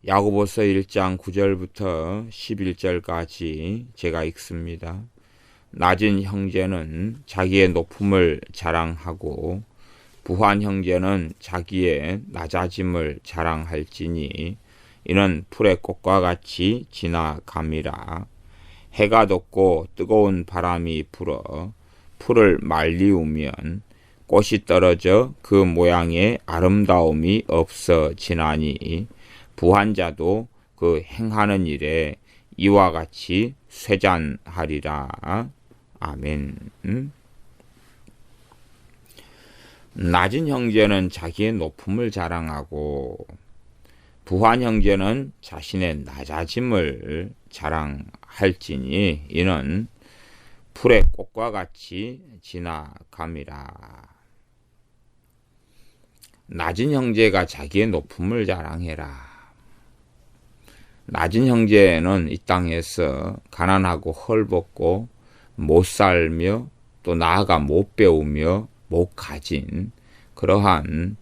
야고보서 1장 9절부터 11절까지 제가 읽습니다. 낮은 형제는 자기의 높음을 자랑하고 부한 형제는 자기의 낮아짐을 자랑할지니 이는 풀의 꽃과 같이 지나감이라. 해가 돋고 뜨거운 바람이 불어 풀을 말리우면 꽃이 떨어져 그 모양의 아름다움이 없어지나니 부한 자도 그 행하는 일에 이와 같이 쇠잔하리라. 아멘. 낮은 형제는 자기의 높음을 자랑하고 부한 형제는 자신의 낮아짐을 자랑할지니 이는 풀의 꽃과 같이 지나감이라. 낮은 형제가 자기의 높음을 자랑해라. 낮은 형제는 이 땅에서 가난하고 헐벗고 못 살며 또 나아가 못 배우며 못 가진 그러한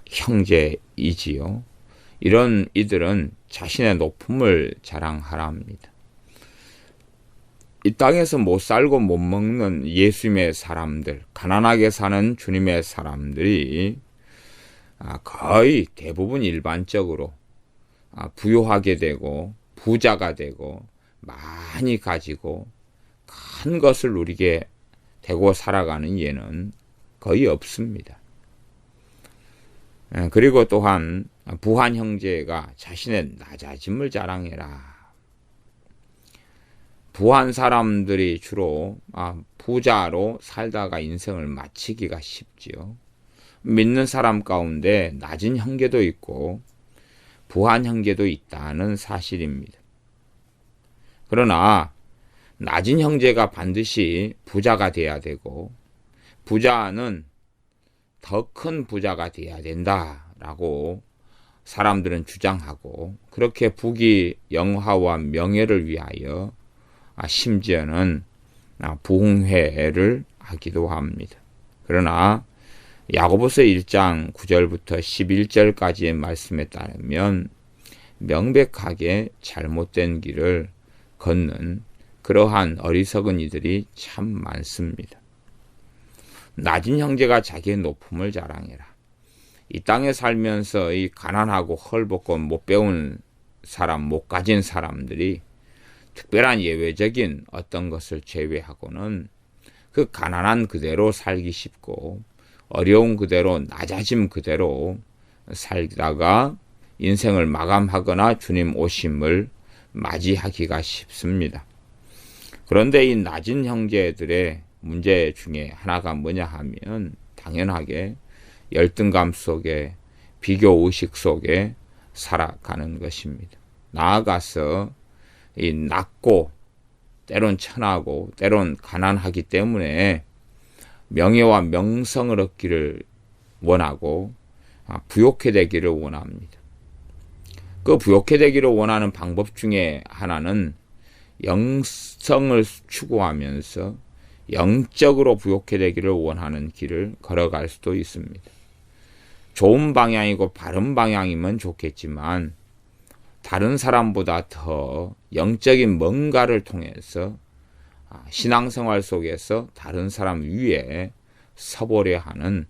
형제이지요. 이런 이들은 자신의 높음을 자랑하랍니다. 이 땅에서 못 살고 못 먹는 예수님의 사람들, 가난하게 사는 주님의 사람들이 거의 대부분 일반적으로 부유하게 되고 부자가 되고 많이 가지고 큰 것을 누리게 되고 살아가는 예는 거의 없습니다. 그리고 또한 부한 형제가 자신의 낮아짐을 자랑해라. 부한 사람들이 주로 부자로 살다가 인생을 마치기가 쉽지요. 믿는 사람 가운데 낮은 형제도 있고 부한 형제도 있다는 사실입니다. 그러나 낮은 형제가 반드시 부자가 돼야 되고 부자는 더 큰 부자가 돼야 된다라고 사람들은 주장하고 그렇게 부귀 영화와 명예를 위하여 심지어는 부흥회를 하기도 합니다. 그러나 야고보서 1장 9절부터 11절까지의 말씀에 따르면 명백하게 잘못된 길을 걷는 그러한 어리석은 이들이 참 많습니다. 낮은 형제가 자기의 높음을 자랑해라. 이 땅에 살면서 이 가난하고 헐벗고 못 배운 사람, 못 가진 사람들이 특별한 예외적인 어떤 것을 제외하고는 그 가난한 그대로 살기 쉽고 어려운 그대로 낮아짐 그대로 살다가 인생을 마감하거나 주님 오심을 맞이하기가 쉽습니다. 그런데 이 낮은 형제들의 문제 중에 하나가 뭐냐 하면 당연하게 열등감 속에 비교의식 속에 살아가는 것입니다. 나아가서 이 낮고 때론 천하고 때론 가난하기 때문에 명예와 명성을 얻기를 원하고 부욕해 되기를 원합니다. 그 부욕해 되기를 원하는 방법 중에 하나는 영성을 추구하면서 영적으로 부욕해 되기를 원하는 길을 걸어갈 수도 있습니다. 좋은 방향이고 바른 방향이면 좋겠지만 다른 사람보다 더 영적인 뭔가를 통해서 신앙생활 속에서 다른 사람 위에 서보려 하는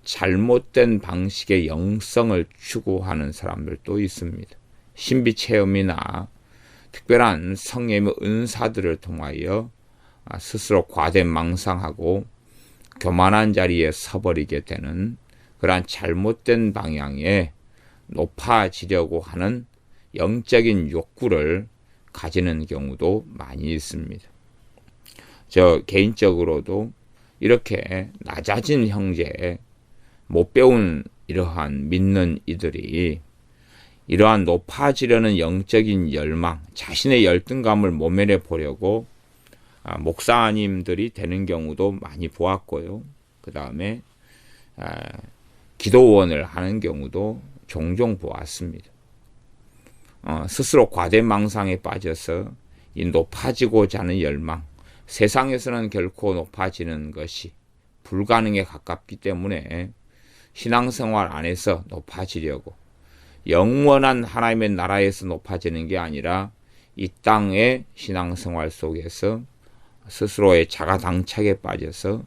잘못된 방식의 영성을 추구하는 교사들도 있습니다. 신비체험이나 특별한 성령의 은사들을 통하여 스스로 과대망상하고 교만한 자리에 서버리게 되는 그러한 잘못된 방향에 높아지려고 하는 영적인 욕구를 가지는 경우도 많이 있습니다. 저 개인적으로도 이렇게 낮아진 형제, 못 배운 이러한 믿는 이들이 이러한 높아지려는 영적인 열망, 자신의 열등감을 모면해 보려고 목사님들이 되는 경우도 많이 보았고요. 그 다음에 기도원을 하는 경우도 종종 보았습니다. 스스로 과대망상에 빠져서 이 높아지고자 하는 열망, 세상에서는 결코 높아지는 것이 불가능에 가깝기 때문에 신앙생활 안에서 높아지려고 영원한 하나님의 나라에서 높아지는 게 아니라 이 땅의 신앙생활 속에서 스스로의 자가당착에 빠져서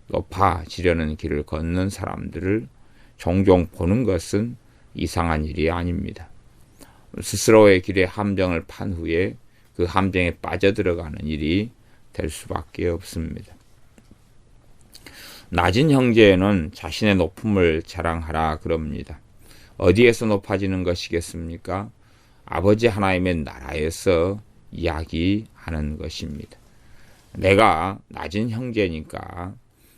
높아지려는 길을 걷는 사람들을 종종 보는 것은 이상한 일이 아닙니다. 스스로의 길에 함정을 판 후에 그 함정에 빠져들어가는 일이 될 수밖에 없습니다. 낮은 형제는 자신의 높음을 자랑하라 그럽니다. 어디에서 높아지는 것이겠습니까? 아버지 하나님의 나라에서 이야기하는 것입니다. 내가 낮은 형제니까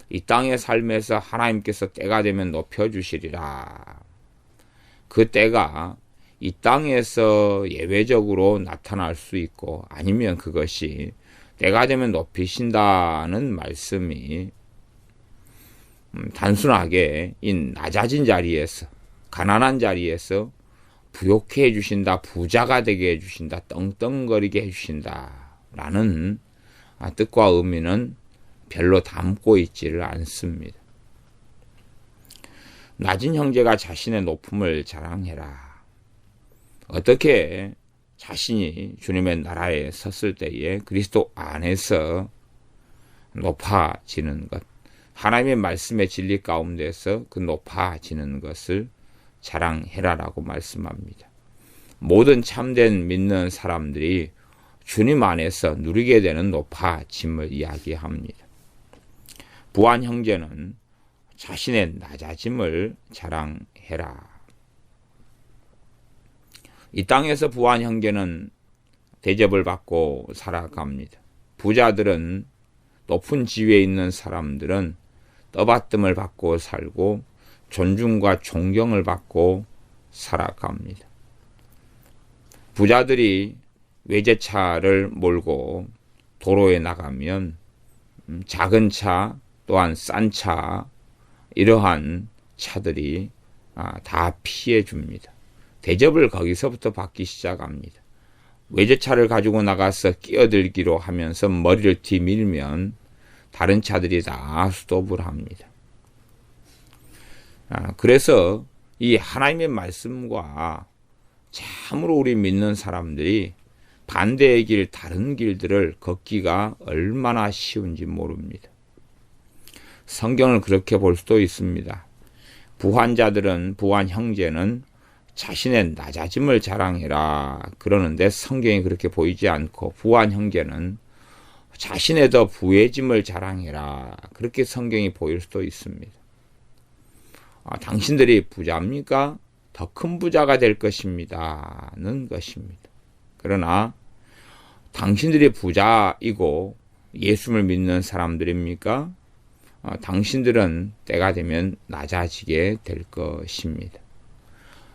이 땅의 삶에서 하나님께서 때가 되면 높여주시리라. 그 때가 이 땅에서 예외적으로 나타날 수 있고 아니면 그것이 때가 되면 높이신다는 말씀이 단순하게 이 낮아진 자리에서 가난한 자리에서 부욕해 해주신다, 부자가 되게 해주신다, 떵떵거리게 해주신다 라는 뜻과 의미는 별로 담고 있지를 않습니다. 낮은 형제가 자신의 높음을 자랑해라. 어떻게 자신이 주님의 나라에 섰을 때에 그리스도 안에서 높아지는 것, 하나님의 말씀의 진리 가운데서 그 높아지는 것을 자랑해라라고 말씀합니다. 모든 참된 믿는 사람들이 주님 안에서 누리게 되는 높아짐을 이야기합니다. 부한 형제는 자신의 낮아짐을 자랑해라. 이 땅에서 부한 형제는 대접을 받고 살아갑니다. 부자들은 높은 지위에 있는 사람들은 떠받침을 받고 살고 존중과 존경을 받고 살아갑니다. 부자들이 외제차를 몰고 도로에 나가면 작은 차 또한 싼 차 이러한 차들이 다 피해 줍니다. 대접을 거기서부터 받기 시작합니다. 외제차를 가지고 나가서 끼어들기로 하면서 머리를 뒤밀면 다른 차들이 다 스톱을 합니다. 그래서 이 하나님의 말씀과 참으로 우리 믿는 사람들이 반대의 길, 다른 길들을 걷기가 얼마나 쉬운지 모릅니다. 성경을 그렇게 볼 수도 있습니다. 부한 자들은, 부한 형제는 자신의 낮아짐을 자랑해라 그러는데 성경이 그렇게 보이지 않고 부한 형제는 자신의 더 부해짐을 자랑해라 그렇게 성경이 보일 수도 있습니다. 당신들이 부자입니까? 더 큰 부자가 될 것입니다는 것입니다. 그러나 당신들이 부자이고 예수를 믿는 사람들입니까? 당신들은 때가 되면 낮아지게 될 것입니다.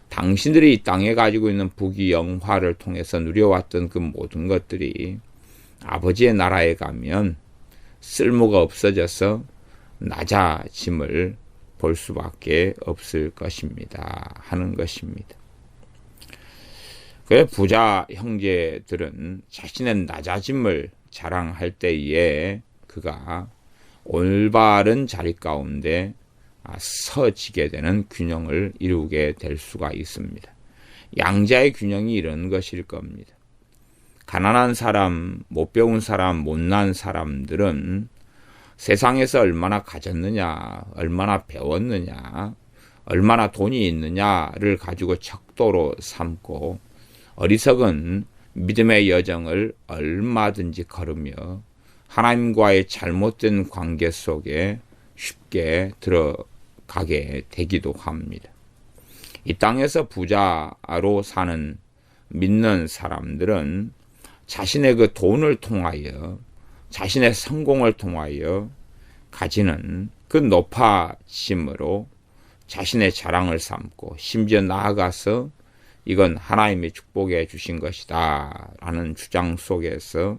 당신들이 이 땅에 가지고 있는 부귀영화를 통해서 누려왔던 그 모든 것들이 아버지의 나라에 가면 쓸모가 없어져서 낮아짐을 볼 수밖에 없을 것입니다. 하는 것입니다. 그래 부자 형제들은 자신의 낮아짐을 자랑할 때에 그가 올바른 자리 가운데 서지게 되는 균형을 이루게 될 수가 있습니다. 양자의 균형이 이런 것일 겁니다. 가난한 사람, 못 배운 사람, 못난 사람들은 세상에서 얼마나 가졌느냐, 얼마나 배웠느냐, 얼마나 돈이 있느냐를 가지고 척도로 삼고 어리석은 믿음의 여정을 얼마든지 걸으며 하나님과의 잘못된 관계 속에 쉽게 들어가게 되기도 합니다. 이 땅에서 부자로 사는 믿는 사람들은 자신의 그 돈을 통하여 자신의 성공을 통하여 가지는 그 높아짐으로 자신의 자랑을 삼고 심지어 나아가서 이건 하나님의 축복해 주신 것이다 라는 주장 속에서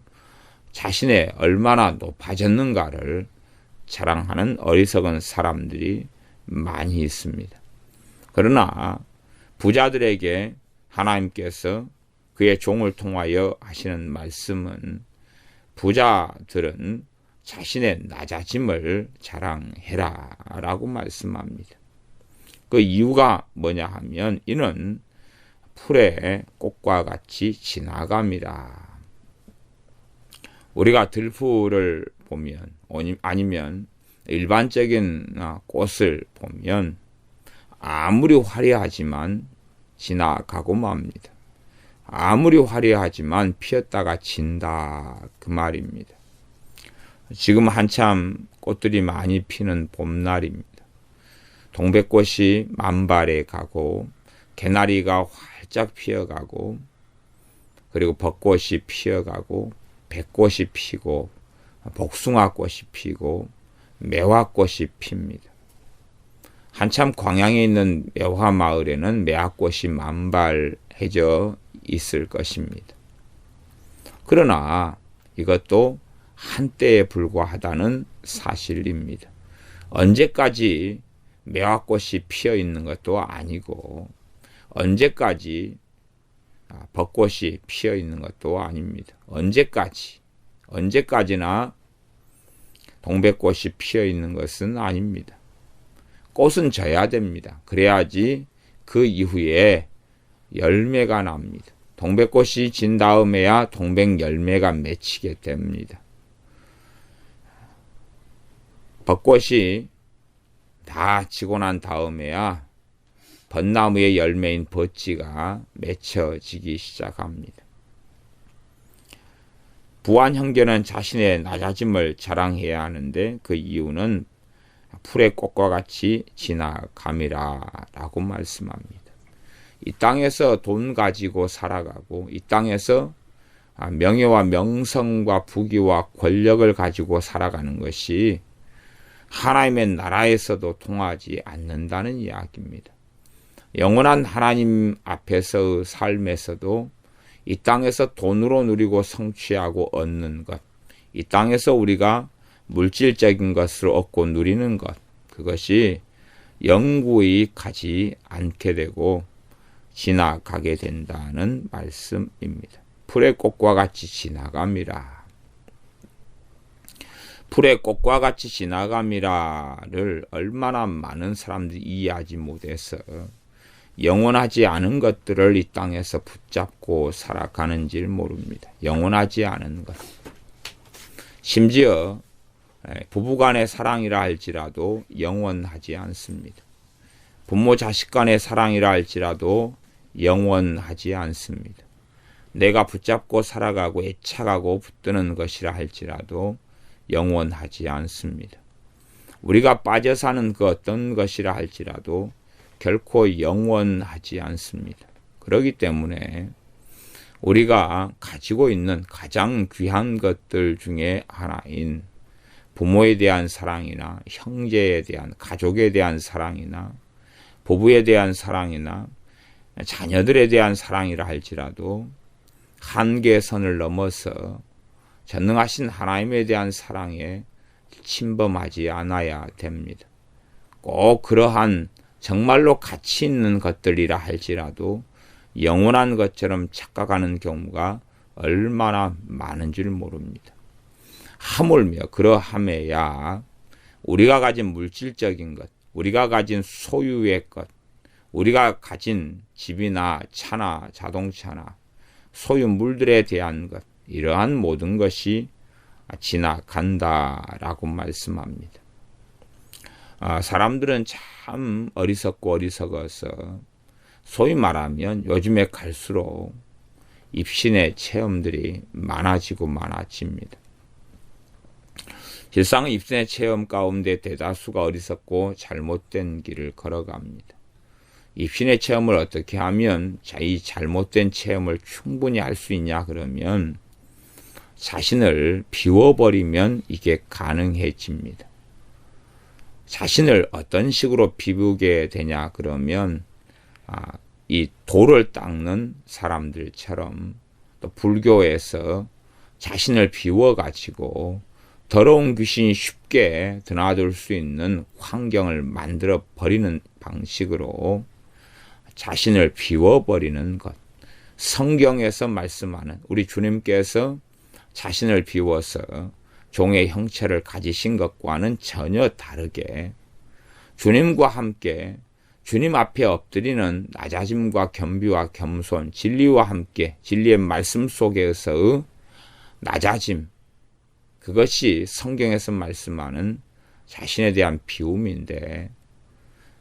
자신의 얼마나 높아졌는가를 자랑하는 어리석은 사람들이 많이 있습니다. 그러나 부자들에게 하나님께서 그의 종을 통하여 하시는 말씀은 부자들은 자신의 낮아짐을 자랑해라 라고 말씀합니다. 그 이유가 뭐냐 하면 이는 풀의 꽃과 같이 지나갑니다. 우리가 들풀을 보면 아니면 일반적인 꽃을 보면 아무리 화려하지만 지나가고 맙니다. 아무리 화려하지만 피었다가 진다 그 말입니다. 지금 한참 꽃들이 많이 피는 봄날입니다. 동백꽃이 만발해 가고 개나리가 활짝 피어가고 그리고 벚꽃이 피어가고 백꽃이 피고 복숭아꽃이 피고 매화꽃이 핍니다. 한참 광양에 있는 매화마을에는 매화꽃이 만발해져 있을 것입니다. 그러나 이것도 한때에 불과하다는 사실입니다. 언제까지 매화꽃이 피어 있는 것도 아니고 언제까지 벚꽃이 피어 있는 것도 아닙니다. 언제까지나 동백꽃이 피어 있는 것은 아닙니다. 꽃은 져야 됩니다. 그래야지 그 이후에 열매가 납니다. 동백꽃이 진 다음에야 동백 열매가 맺히게 됩니다. 벚꽃이 다 지고 난 다음에야 벚나무의 열매인 벚지가 맺혀지기 시작합니다. 부한 형제는 자신의 낮아짐을 자랑해야 하는데 그 이유는 풀의 꽃과 같이 지나감이라 라고 말씀합니다. 이 땅에서 돈 가지고 살아가고 이 땅에서 명예와 명성과 부귀와 권력을 가지고 살아가는 것이 하나님의 나라에서도 통하지 않는다는 이야기입니다. 영원한 하나님 앞에서의 삶에서도 이 땅에서 돈으로 누리고 성취하고 얻는 것, 이 땅에서 우리가 물질적인 것을 얻고 누리는 것, 그것이 영구히 가지 않게 되고 지나가게 된다는 말씀입니다. 풀의 꽃과 같이 지나갑니다. 풀의 꽃과 같이 지나감이라를 얼마나 많은 사람들이 이해하지 못해서 영원하지 않은 것들을 이 땅에서 붙잡고 살아가는지를 모릅니다. 영원하지 않은 것. 심지어 부부간의 사랑이라 할지라도 영원하지 않습니다. 부모 자식 간의 사랑이라 할지라도 영원하지 않습니다. 내가 붙잡고 살아가고 애착하고 붙드는 것이라 할지라도 영원하지 않습니다. 우리가 빠져 사는 그 어떤 것이라 할지라도 결코 영원하지 않습니다. 그렇기 때문에 우리가 가지고 있는 가장 귀한 것들 중에 하나인 부모에 대한 사랑이나 형제에 대한 가족에 대한 사랑이나 부부에 대한 사랑이나 자녀들에 대한 사랑이라 할지라도 한계선을 넘어서 전능하신 하나님에 대한 사랑에 침범하지 않아야 됩니다. 꼭 그러한 정말로 가치 있는 것들이라 할지라도 영원한 것처럼 착각하는 경우가 얼마나 많은 줄 모릅니다. 하물며 그러함에야 우리가 가진 물질적인 것, 우리가 가진 소유의 것, 우리가 가진 집이나 차나 자동차나 소유물들에 대한 것, 이러한 모든 것이 지나간다라고 말씀합니다. 사람들은 참 어리석고 어리석어서 소위 말하면 요즘에 갈수록 입신의 체험들이 많아지고 많아집니다. 실상 입신의 체험 가운데 대다수가 어리석고 잘못된 길을 걸어갑니다. 입신의 체험을 어떻게 하면 이 잘못된 체험을 충분히 할 수 있냐 그러면 자신을 비워버리면 이게 가능해집니다. 자신을 어떤 식으로 비우게 되냐 그러면 이 돌을 닦는 사람들처럼 또 불교에서 자신을 비워가지고 더러운 귀신이 쉽게 드나들 수 있는 환경을 만들어 버리는 방식으로 자신을 비워버리는 것. 성경에서 말씀하는 우리 주님께서 자신을 비워서 종의 형체를 가지신 것과는 전혀 다르게 주님과 함께 주님 앞에 엎드리는 낮아짐과 겸비와 겸손, 진리와 함께 진리의 말씀 속에서의 낮아짐, 그것이 성경에서 말씀하는 자신에 대한 비움인데,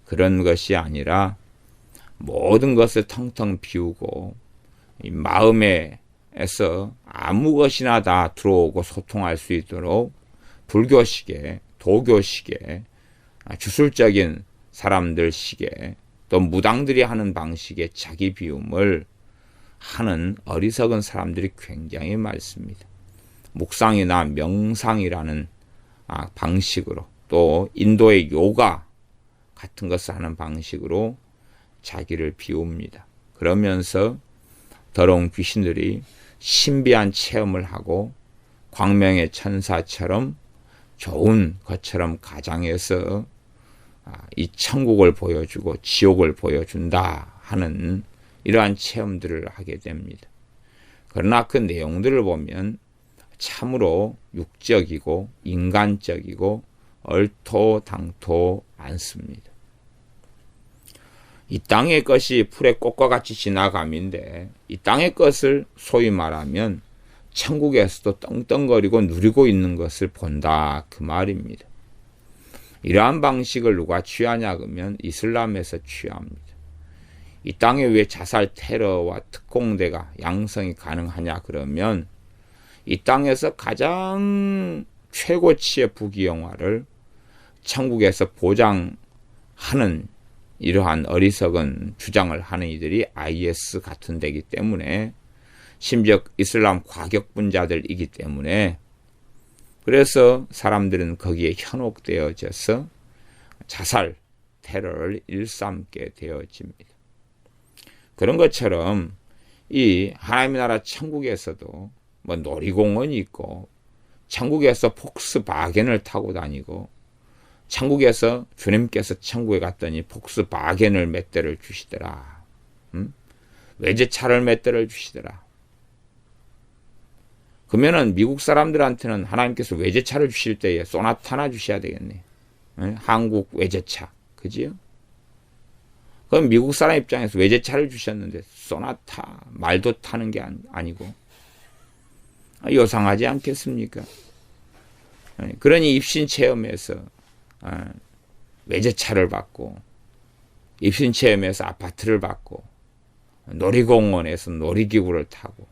그런 것이 아니라 모든 것을 텅텅 비우고 이 마음에서 아무 것이나 다 들어오고 소통할 수 있도록 불교식의, 도교식의, 주술적인 사람들식의, 또 무당들이 하는 방식의 자기 비움을 하는 어리석은 사람들이 굉장히 많습니다. 묵상이나 명상이라는 방식으로, 또 인도의 요가 같은 것을 하는 방식으로 자기를 비웁니다. 그러면서 더러운 귀신들이 신비한 체험을 하고 광명의 천사처럼 좋은 것처럼 가장해서 이 천국을 보여주고 지옥을 보여준다 하는 이러한 체험들을 하게 됩니다. 그러나 그 내용들을 보면 참으로 육적이고 인간적이고 얼토당토 않습니다. 이 땅의 것이 풀의 꽃과 같이 지나감인데, 이 땅의 것을 소위 말하면 천국에서도 떵떵거리고 누리고 있는 것을 본다, 그 말입니다. 이러한 방식을 누가 취하냐 그러면 이슬람에서 취합니다. 이 땅에 왜 자살 테러와 특공대가 양성이 가능하냐 그러면 이 땅에서 가장 최고치의 부귀영화를 천국에서 보장하는 이러한 어리석은 주장을 하는 이들이 IS 같은 데이기 때문에, 심지어 이슬람 과격분자들이기 때문에, 그래서 사람들은 거기에 현혹되어져서 자살 테러를 일삼게 되어집니다. 그런 것처럼 이 하나님의 나라 천국에서도 뭐 놀이공원이 있고, 천국에서 폭스바겐을 타고 다니고, 천국에서 주님께서 천국에 갔더니 폭스바겐을 몇 대를 주시더라. 외제차를 몇 대를 주시더라. 그러면은 미국 사람들한테는 하나님께서 외제차를 주실 때에 소나타나 주셔야 되겠네. 한국 외제차, 그지요? 그럼 미국 사람 입장에서 외제차를 주셨는데 소나타 말도 타는 게 아니고 요상하지 않겠습니까? 그러니 입신 체험에서 외제차를 받고, 입신 체험에서 아파트를 받고, 놀이공원에서 놀이기구를 타고,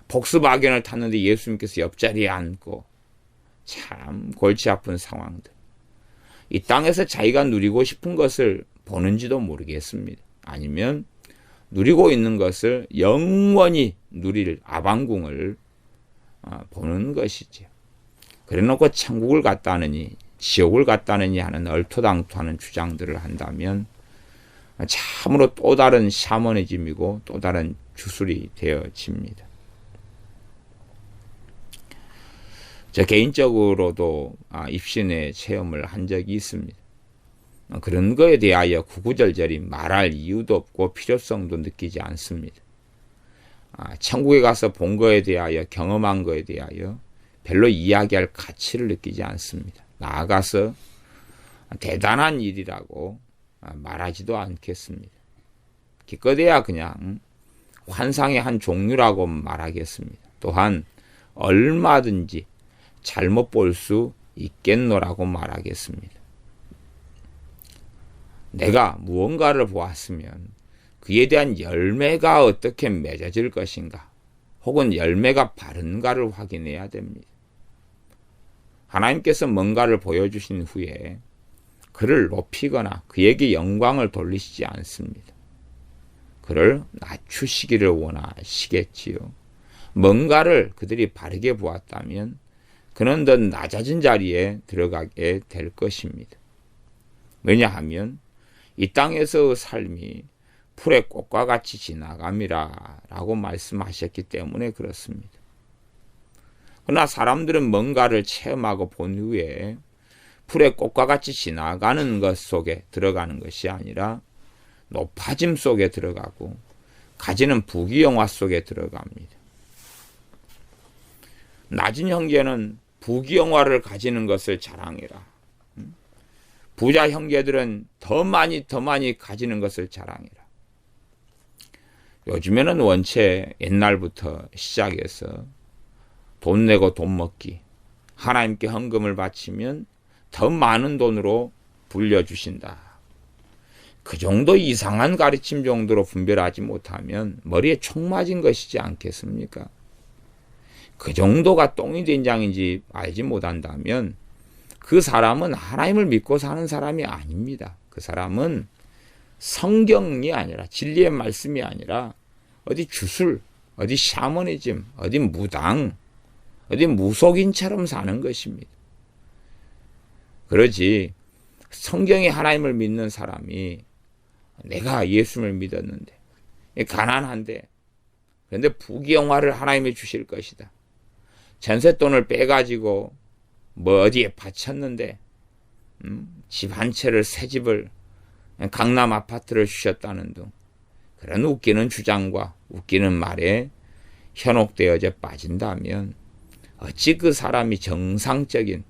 폭스바겐을 탔는데 예수님께서 옆자리에 앉고, 참 골치 아픈 상황들. 이 땅에서 자기가 누리고 싶은 것을 보는지도 모르겠습니다. 아니면 누리고 있는 것을 영원히 누릴 아방궁을 보는 것이죠. 그래놓고 천국을 갔다느니 지옥을 갔다느니 하는 얼토당토하는 주장들을 한다면 참으로 또 다른 샤머니즘이고 또 다른 주술이 되어집니다. 저 개인적으로도 입신의 체험을 한 적이 있습니다. 그런 거에 대하여 구구절절히 말할 이유도 없고 필요성도 느끼지 않습니다. 천국에 가서 본 거에 대하여, 경험한 거에 대하여 별로 이야기할 가치를 느끼지 않습니다. 나아가서 대단한 일이라고 말하지도 않겠습니다. 기껏해야 그냥 환상의 한 종류라고 말하겠습니다. 또한 얼마든지 잘못 볼 수 있겠노라고 말하겠습니다. 내가 무언가를 보았으면 그에 대한 열매가 어떻게 맺어질 것인가, 혹은 열매가 바른가를 확인해야 됩니다. 하나님께서 뭔가를 보여주신 후에 그를 높이거나 그에게 영광을 돌리시지 않습니다. 그를 낮추시기를 원하시겠지요. 뭔가를 그들이 바르게 보았다면 그는 더 낮아진 자리에 들어가게 될 것입니다. 왜냐하면 이 땅에서의 삶이 풀의 꽃과 같이 지나감이라 라고 말씀하셨기 때문에 그렇습니다. 그러나 사람들은 뭔가를 체험하고 본 후에 풀의 꽃과 같이 지나가는 것 속에 들어가는 것이 아니라 높아짐 속에 들어가고 가지는 부귀영화 속에 들어갑니다. 낮은 형제는 부귀영화를 가지는 것을 자랑해라. 부자 형제들은 더 많이 가지는 것을 자랑해라. 요즘에는 원체 옛날부터 시작해서 돈 내고 돈 먹기, 하나님께 헌금을 바치면 더 많은 돈으로 불려주신다. 그 정도 이상한 가르침 정도로 분별하지 못하면 머리에 총 맞은 것이지 않겠습니까? 그 정도가 똥이 된장인지 알지 못한다면 그 사람은 하나님을 믿고 사는 사람이 아닙니다. 그 사람은 성경이 아니라, 진리의 말씀이 아니라 어디 주술, 어디 샤머니즘, 어디 무당, 어디 무속인처럼 사는 것입니다. 그러지 성경이 하나님을 믿는 사람이 내가 예수를 믿었는데 가난한데 그런데 부귀영화를 하나님이 주실 것이다. 전세돈을 빼가지고 뭐 어디에 바쳤는데 집 한 채를 새 집을 강남 아파트를 주셨다는 등 그런 웃기는 주장과 웃기는 말에 현혹되어져 빠진다면 어찌 그 사람이 정상적인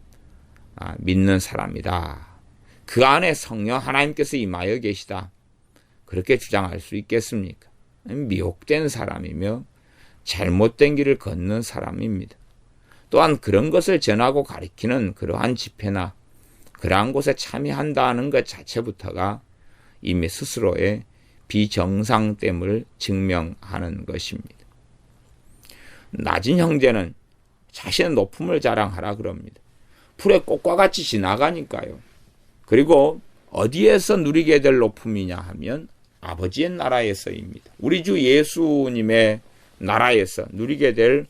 믿는 사람이다. 그 안에 성령 하나님께서 임하여 계시다. 그렇게 주장할 수 있겠습니까? 미혹된 사람이며 잘못된 길을 걷는 사람입니다. 또한 그런 것을 전하고 가리키는 그러한 집회나 그러한 곳에 참여한다는 것 자체부터가 이미 스스로의 비정상됨을 증명하는 것입니다. 낮은 형제는 자신의 높음을 자랑하라 그럽니다. 풀의 꽃과 같이 지나가니까요. 그리고 어디에서 누리게 될 높음이냐 하면 아버지의 나라에서입니다. 우리 주 예수님의 나라에서 누리게 될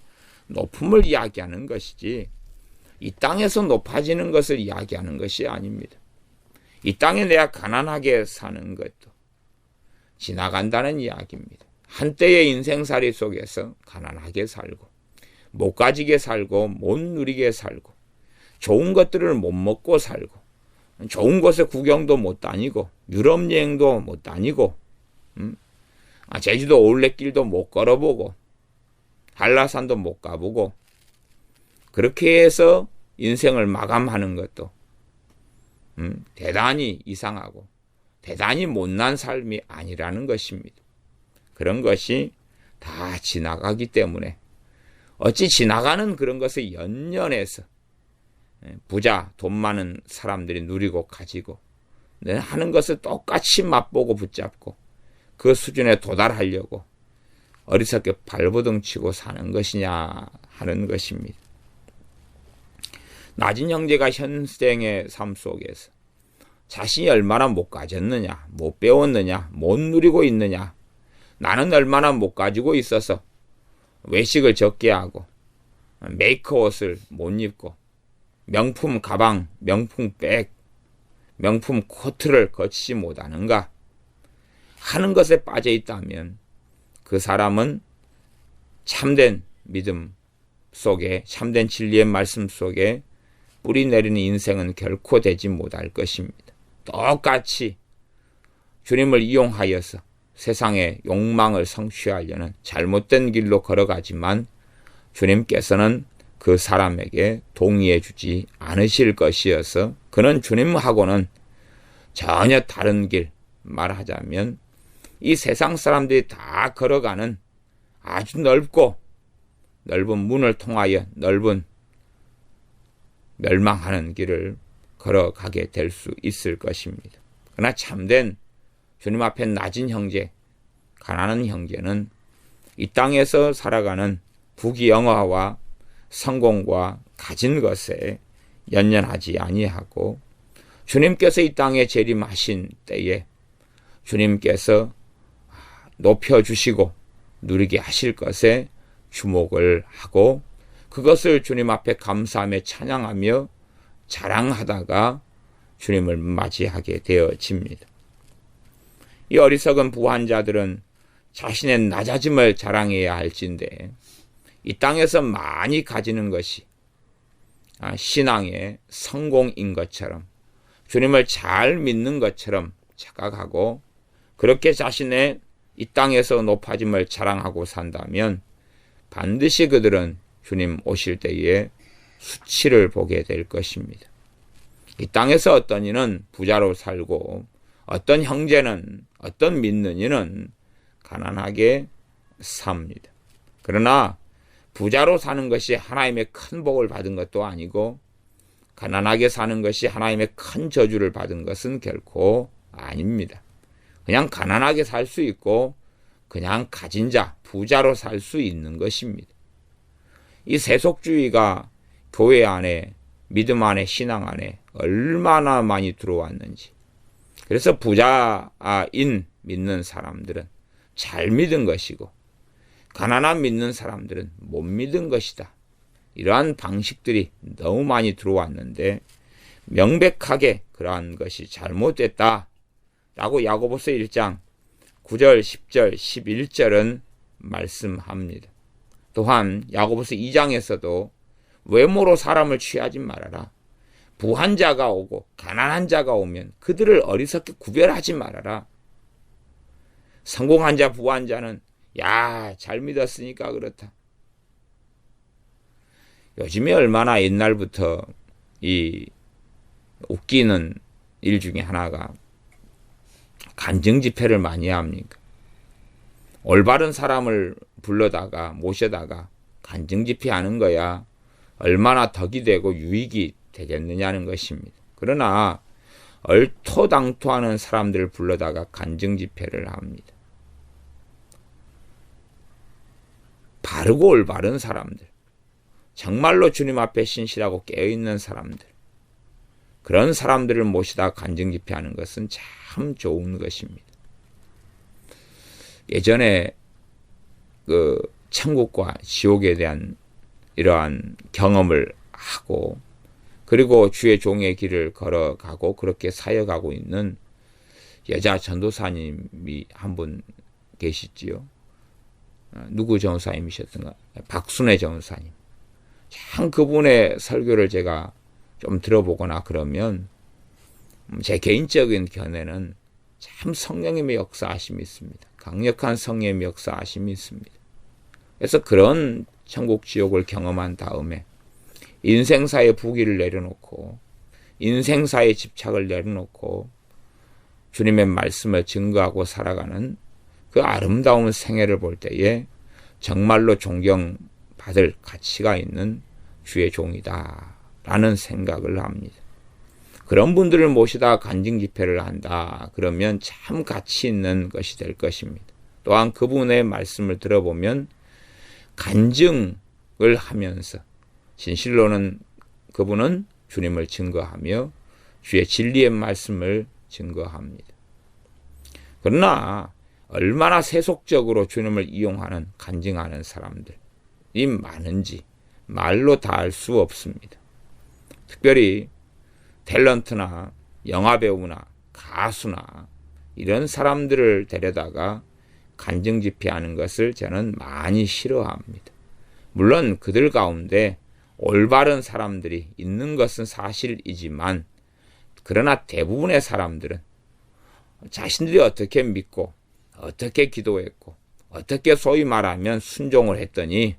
높음을 이야기하는 것이지 이 땅에서 높아지는 것을 이야기하는 것이 아닙니다. 이 땅에 내가 가난하게 사는 것도 지나간다는 이야기입니다. 한때의 인생살이 속에서 가난하게 살고 못 가지게 살고 못 누리게 살고 좋은 것들을 못 먹고 살고 좋은 곳에 구경도 못 다니고 유럽 여행도 못 다니고 제주도 올레길도 못 걸어보고 한라산도 못 가보고 그렇게 해서 인생을 마감하는 것도 대단히 이상하고 대단히 못난 삶이 아니라는 것입니다. 그런 것이 다 지나가기 때문에 어찌 지나가는 그런 것을 연연해서 부자, 돈 많은 사람들이 누리고 가지고 하는 것을 똑같이 맛보고 붙잡고 그 수준에 도달하려고 어리석게 발버둥 치고 사는 것이냐 하는 것입니다. 낮은 형제가 현생의 삶 속에서 자신이 얼마나 못 가졌느냐, 못 배웠느냐, 못 누리고 있느냐, 나는 얼마나 못 가지고 있어서 외식을 적게 하고 메이커 옷을 못 입고 명품 가방, 명품 백, 명품 코트를 거치지 못하는가 하는 것에 빠져 있다면 그 사람은 참된 믿음 속에 참된 진리의 말씀 속에 뿌리 내리는 인생은 결코 되지 못할 것입니다. 똑같이 주님을 이용하여서 세상의 욕망을 성취하려는 잘못된 길로 걸어가지만 주님께서는 그 사람에게 동의해 주지 않으실 것이어서 그는 주님하고는 전혀 다른 길, 말하자면 이 세상 사람들이 다 걸어가는 아주 넓고 넓은 문을 통하여 넓은 멸망하는 길을 걸어가게 될 수 있을 것입니다. 그러나 참된 주님 앞에 낮은 형제, 가난한 형제는 이 땅에서 살아가는 부귀영화와 성공과 가진 것에 연연하지 아니하고 주님께서 이 땅에 재림하신 때에 주님께서 높여주시고 누리게 하실 것에 주목을 하고 그것을 주님 앞에 감사하며 찬양하며 자랑하다가 주님을 맞이하게 되어집니다. 이 어리석은 부한자들은 자신의 낮아짐을 자랑해야 할진데 이 땅에서 많이 가지는 것이 신앙의 성공인 것처럼 주님을 잘 믿는 것처럼 착각하고 그렇게 자신의 이 땅에서 높아짐을 자랑하고 산다면 반드시 그들은 주님 오실 때에 수치를 보게 될 것입니다. 이 땅에서 어떤 이는 부자로 살고 어떤 형제는 어떤 믿는 이는 가난하게 삽니다. 그러나 부자로 사는 것이 하나님의 큰 복을 받은 것도 아니고 가난하게 사는 것이 하나님의 큰 저주를 받은 것은 결코 아닙니다. 그냥 가난하게 살 수 있고 그냥 가진 자, 부자로 살 수 있는 것입니다. 이 세속주의가 교회 안에, 믿음 안에, 신앙 안에 얼마나 많이 들어왔는지. 그래서 부자인 믿는 사람들은 잘 믿은 것이고 가난한 믿는 사람들은 못 믿은 것이다. 이러한 방식들이 너무 많이 들어왔는데 명백하게 그러한 것이 잘못됐다라고 야고보서 1장 9절, 10절, 11절은 말씀합니다. 또한 야고보서 2장에서도 외모로 사람을 취하지 말아라. 부한 자가 오고 가난한 자가 오면 그들을 어리석게 구별하지 말아라. 성공한 자, 부한 자는 야, 잘 믿었으니까 그렇다. 요즘에 얼마나 옛날부터 이 웃기는 일 중에 하나가 간증 집회를 많이 합니까? 올바른 사람을 불러다가 모셔다가 간증 집회하는 거야 얼마나 덕이 되고 유익이 되겠느냐는 것입니다. 그러나 얼토당토하는 사람들을 불러다가 간증 집회를 합니다. 바르고 올바른 사람들, 정말로 주님 앞에 신실하고 깨어있는 사람들, 그런 사람들을 모시다 간증 집회하는 것은 참 좋은 것입니다. 예전에 그 천국과 지옥에 대한 이러한 경험을 하고 그리고 주의 종의 길을 걸어가고 그렇게 사역하고 있는 여자 전도사님이 한 분 계시지요. 누구 전도사님이셨던가? 박순애 전도사님. 참 그분의 설교를 제가 좀 들어보거나 그러면 제 개인적인 견해는 참 성령님의 역사하심이 있습니다. 강력한 성령님의 역사하심이 있습니다. 그래서 그런 천국 지옥을 경험한 다음에 인생사의 부기를 내려놓고 인생사의 집착을 내려놓고 주님의 말씀을 증거하고 살아가는 그 아름다운 생애를 볼 때에 정말로 존경받을 가치가 있는 주의 종이다 라는 생각을 합니다. 그런 분들을 모시다 간증 집회를 한다 그러면 참 가치 있는 것이 될 것입니다. 또한 그분의 말씀을 들어보면 간증을 하면서 진실로는 그분은 주님을 증거하며 주의 진리의 말씀을 증거합니다. 그러나 얼마나 세속적으로 주님을 이용하는 간증하는 사람들이 많은지 말로 다 알 수 없습니다. 특별히 탤런트나 영화배우나 가수나 이런 사람들을 데려다가 간증 집회하는 것을 저는 많이 싫어합니다. 물론 그들 가운데 올바른 사람들이 있는 것은 사실이지만 그러나 대부분의 사람들은 자신들이 어떻게 믿고 어떻게 기도했고 어떻게 소위 말하면 순종을 했더니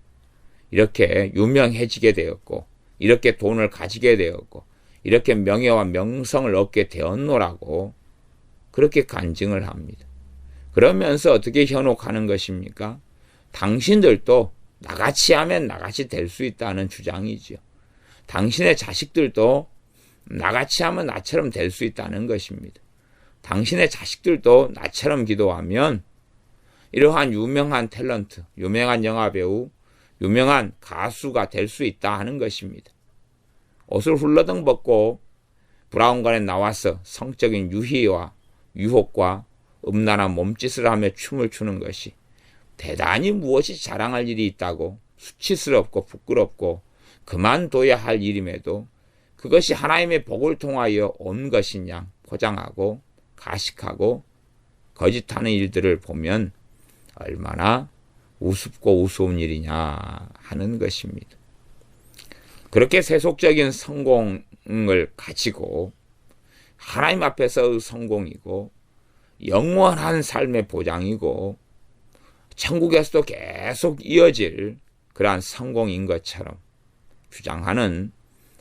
이렇게 유명해지게 되었고 이렇게 돈을 가지게 되었고 이렇게 명예와 명성을 얻게 되었노라고 그렇게 간증을 합니다. 그러면서 어떻게 현혹하는 것입니까? 당신들도 나같이 하면 나같이 될 수 있다는 주장이죠. 당신의 자식들도 나같이 하면 나처럼 될 수 있다는 것입니다. 당신의 자식들도 나처럼 기도하면 이러한 유명한 탤런트, 유명한 영화배우, 유명한 가수가 될 수 있다 하는 것입니다. 옷을 훌러덩 벗고 브라운관에 나와서 성적인 유희와 유혹과 음란한 몸짓을 하며 춤을 추는 것이 대단히 무엇이 자랑할 일이 있다고 수치스럽고 부끄럽고 그만둬야 할 일임에도 그것이 하나님의 복을 통하여 온 것이냐 포장하고 가식하고 거짓하는 일들을 보면 얼마나 우습고 우스운 일이냐 하는 것입니다. 그렇게 세속적인 성공을 가지고 하나님 앞에서의 성공이고 영원한 삶의 보장이고 천국에서도 계속 이어질 그러한 성공인 것처럼 주장하는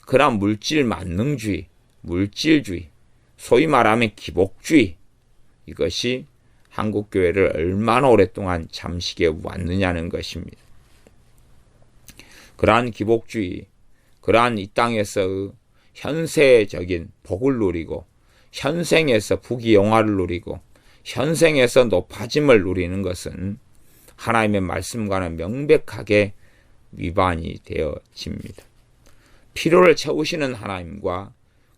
그러한 물질 만능주의, 물질주의, 소위 말하면 기복주의, 이것이 한국교회를 얼마나 오랫동안 잠식해 왔느냐는 것입니다. 그러한 기복주의, 그러한 이 땅에서 현세적인 복을 누리고 현생에서 부귀영화를 누리고 현생에서 높아짐을 누리는 것은 하나님의 말씀과는 명백하게 위반이 되어집니다. 필요를 채우시는 하나님과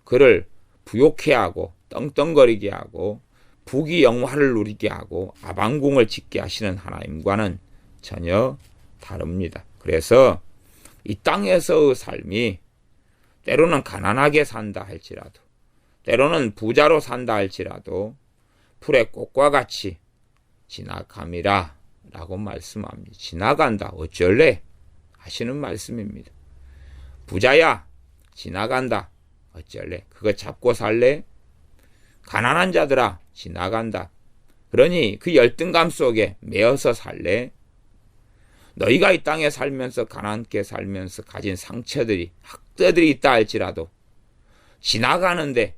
그를 부욕해 하고 떵떵거리게 하고 부귀영화를 누리게 하고 아방궁을 짓게 하시는 하나님과는 전혀 다릅니다. 그래서 이 땅에서의 삶이 때로는 가난하게 산다 할지라도 때로는 부자로 산다 할지라도 풀의 꽃과 같이 지나감이라 라고 말씀합니다. 지나간다 어쩔래 하시는 말씀입니다. 부자야 지나간다 어쩔래 그거 잡고 살래? 가난한 자들아 지나간다. 그러니 그 열등감 속에 매어서 살래? 너희가 이 땅에 살면서 가난하게 살면서 가진 상처들이 학대들이 있다 할지라도 지나가는데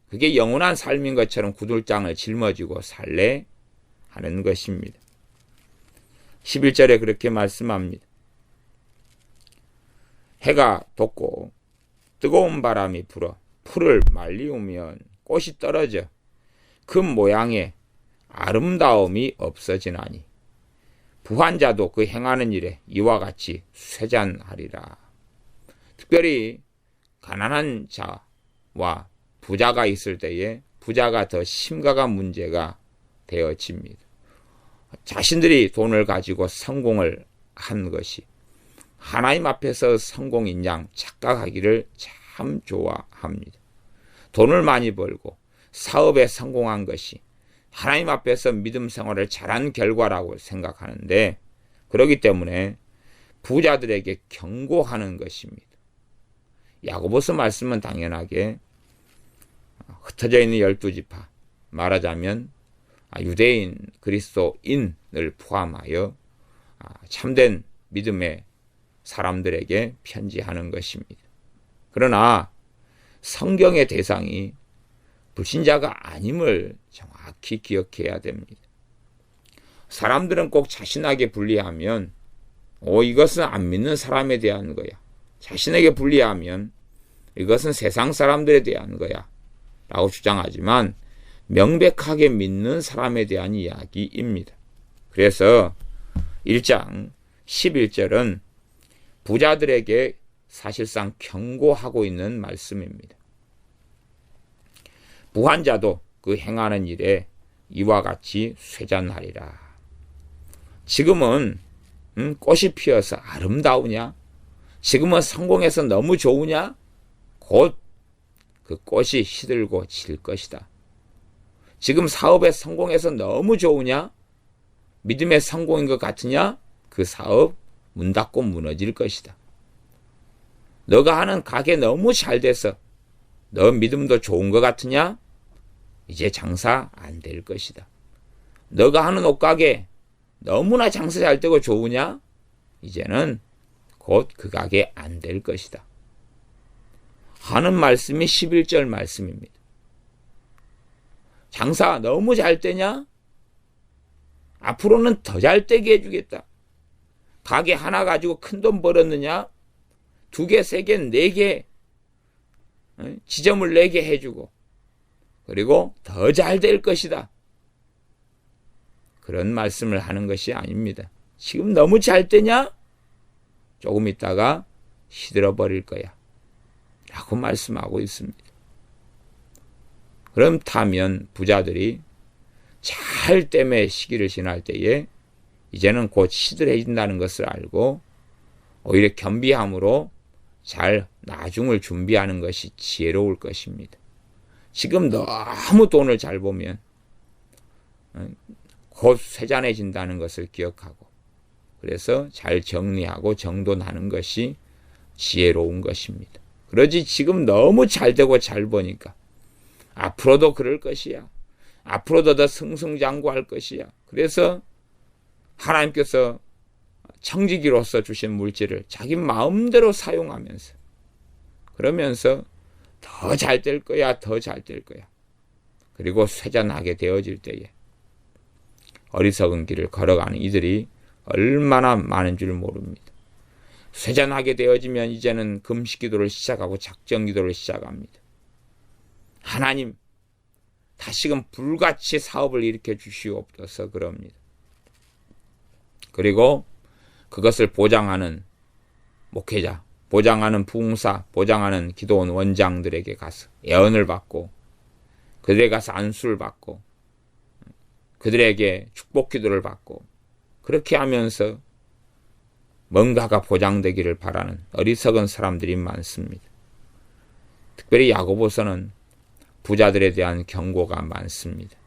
그게 영원한 삶인 것처럼 구들장을 짊어지고 살래? 하는 것입니다. 11절에 그렇게 말씀합니다. 해가 돋고 뜨거운 바람이 불어 풀을 말리우면 꽃이 떨어져 그 모양의 아름다움이 없어지나니 부한자도 그 행하는 일에 이와 같이 쇠잔하리라. 특별히 가난한 자와 부자가 있을 때에 부자가 더 심각한 문제가 되어집니다. 자신들이 돈을 가지고 성공을 한 것이 하나님 앞에서 성공인 양 착각하기를 참 좋아합니다. 돈을 많이 벌고 사업에 성공한 것이 하나님 앞에서 믿음 생활을 잘한 결과라고 생각하는데 그렇기 때문에 부자들에게 경고하는 것입니다. 야고보서 말씀은 당연하게 흩어져 있는 12지파 말하자면 유대인 그리스도인을 포함하여 참된 믿음의 사람들에게 편지하는 것입니다. 그러나 성경의 대상이 불신자가 아님을 정확히 기억해야 됩니다. 사람들은 꼭 자신에게 불리하면 이것은 안 믿는 사람에 대한 거야. 자신에게 불리하면 이것은 세상 사람들에 대한 거야 라고 주장하지만 명백하게 믿는 사람에 대한 이야기입니다. 그래서 1장 11절은 부자들에게 사실상 경고하고 있는 말씀입니다. 부한자도 그 행하는 일에 이와 같이 쇠잔하리라. 지금은 꽃이 피어서 아름다우냐? 지금은 성공해서 너무 좋으냐? 곧 그 꽃이 시들고 질 것이다. 지금 사업에 성공해서 너무 좋으냐? 믿음의 성공인 것 같으냐? 그 사업 문 닫고 무너질 것이다. 너가 하는 가게 너무 잘 돼서 너 믿음도 좋은 것 같으냐? 이제 장사 안 될 것이다. 너가 하는 옷가게 너무나 장사 잘 되고 좋으냐? 이제는 곧 그 가게 안 될 것이다. 하는 말씀이 11절 말씀입니다. 장사 너무 잘 되냐? 앞으로는 더 잘 되게 해주겠다. 가게 하나 가지고 큰 돈 벌었느냐? 2개, 3개, 4개 지점을 4개 해주고 그리고 더 잘 될 것이다. 그런 말씀을 하는 것이 아닙니다. 지금 너무 잘 되냐? 조금 있다가 시들어버릴 거야 라고 말씀하고 있습니다. 그렇다면 부자들이 잘 때의 시기를 지날 때에 이제는 곧 시들해진다는 것을 알고 오히려 겸비함으로 잘 나중을 준비하는 것이 지혜로울 것입니다. 지금 너무 돈을 잘 보면 곧 쇠잔해진다는 것을 기억하고 그래서 잘 정리하고 정돈하는 것이 지혜로운 것입니다. 그러지 지금 너무 잘 되고 잘 보니까 앞으로도 그럴 것이야. 앞으로도 더 승승장구할 것이야. 그래서 하나님께서 청지기로서 주신 물질을 자기 마음대로 사용하면서 그러면서 더 잘 될 거야, 더 잘 될 거야. 그리고 쇠잔하게 되어질 때에 어리석은 길을 걸어가는 이들이 얼마나 많은 줄 모릅니다. 쇠잔하게 되어지면 이제는 금식기도를 시작하고 작정기도를 시작합니다. 하나님, 다시금 불같이 사업을 일으켜 주시옵소서 그럽니다. 그리고 그것을 보장하는 목회자, 보장하는 부흥사, 보장하는 기도원 원장들에게 가서 예언을 받고 그들에게 가서 안수를 받고 그들에게 축복 기도를 받고 그렇게 하면서 뭔가가 보장되기를 바라는 어리석은 사람들이 많습니다. 특별히 야고보서는 부자들에 대한 경고가 많습니다.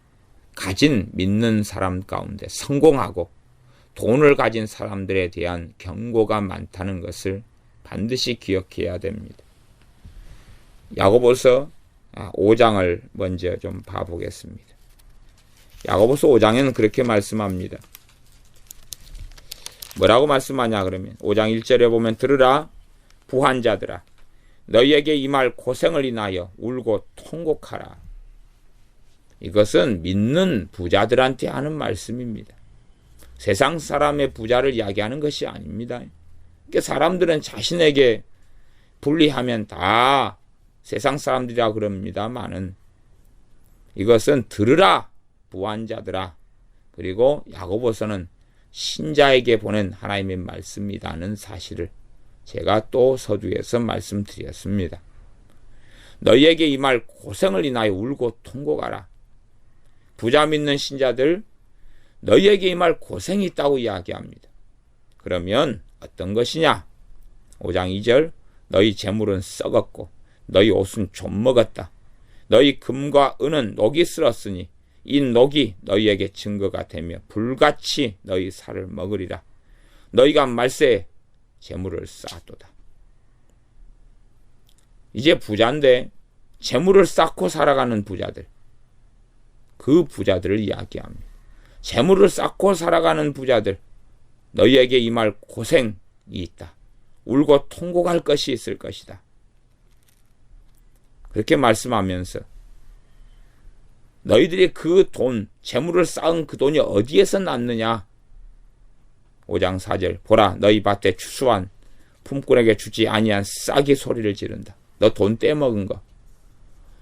가진 믿는 사람 가운데 성공하고 돈을 가진 사람들에 대한 경고가 많다는 것을 반드시 기억해야 됩니다. 야고보서 5장을 먼저 좀 봐보겠습니다. 야고보서 5장에는 그렇게 말씀합니다. 뭐라고 말씀하냐 그러면 5장 1절에 보면 들으라 부한자들아 너희에게 이 말 고생을 인하여 울고 통곡하라. 이것은 믿는 부자들한테 하는 말씀입니다. 세상 사람의 부자를 이야기하는 것이 아닙니다. 그러니까 사람들은 자신에게 불리하면 다 세상 사람들이라 그럽니다마는 이것은 들으라 부한자들아. 그리고 야고보서는 신자에게 보낸 하나님의 말씀이라는 사실을 제가 또 서두에서 말씀드렸습니다. 너희에게 이 말 고생을 인하여 울고 통곡하라. 부자 믿는 신자들 너희에게 이 말 고생이 있다고 이야기합니다. 그러면 어떤 것이냐? 5장 2절 너희 재물은 썩었고 너희 옷은 좀 먹었다. 너희 금과 은은 녹이 쓸었으니 이 녹이 너희에게 증거가 되며 불같이 너희 살을 먹으리라. 너희가 말세에 재물을 쌓았도다. 이제 부자인데 재물을 쌓고 살아가는 부자들, 그 부자들을 이야기합니다. 재물을 쌓고 살아가는 부자들, 너희에게 이 말 고생이 있다. 울고 통곡할 것이 있을 것이다. 그렇게 말씀하면서 너희들이 그 돈, 재물을 쌓은 그 돈이 어디에서 났느냐? 5장 4절 보라 너희 밭에 추수한 품꾼에게 주지 아니한 싹이 소리를 지른다. 너 돈 떼먹은 거,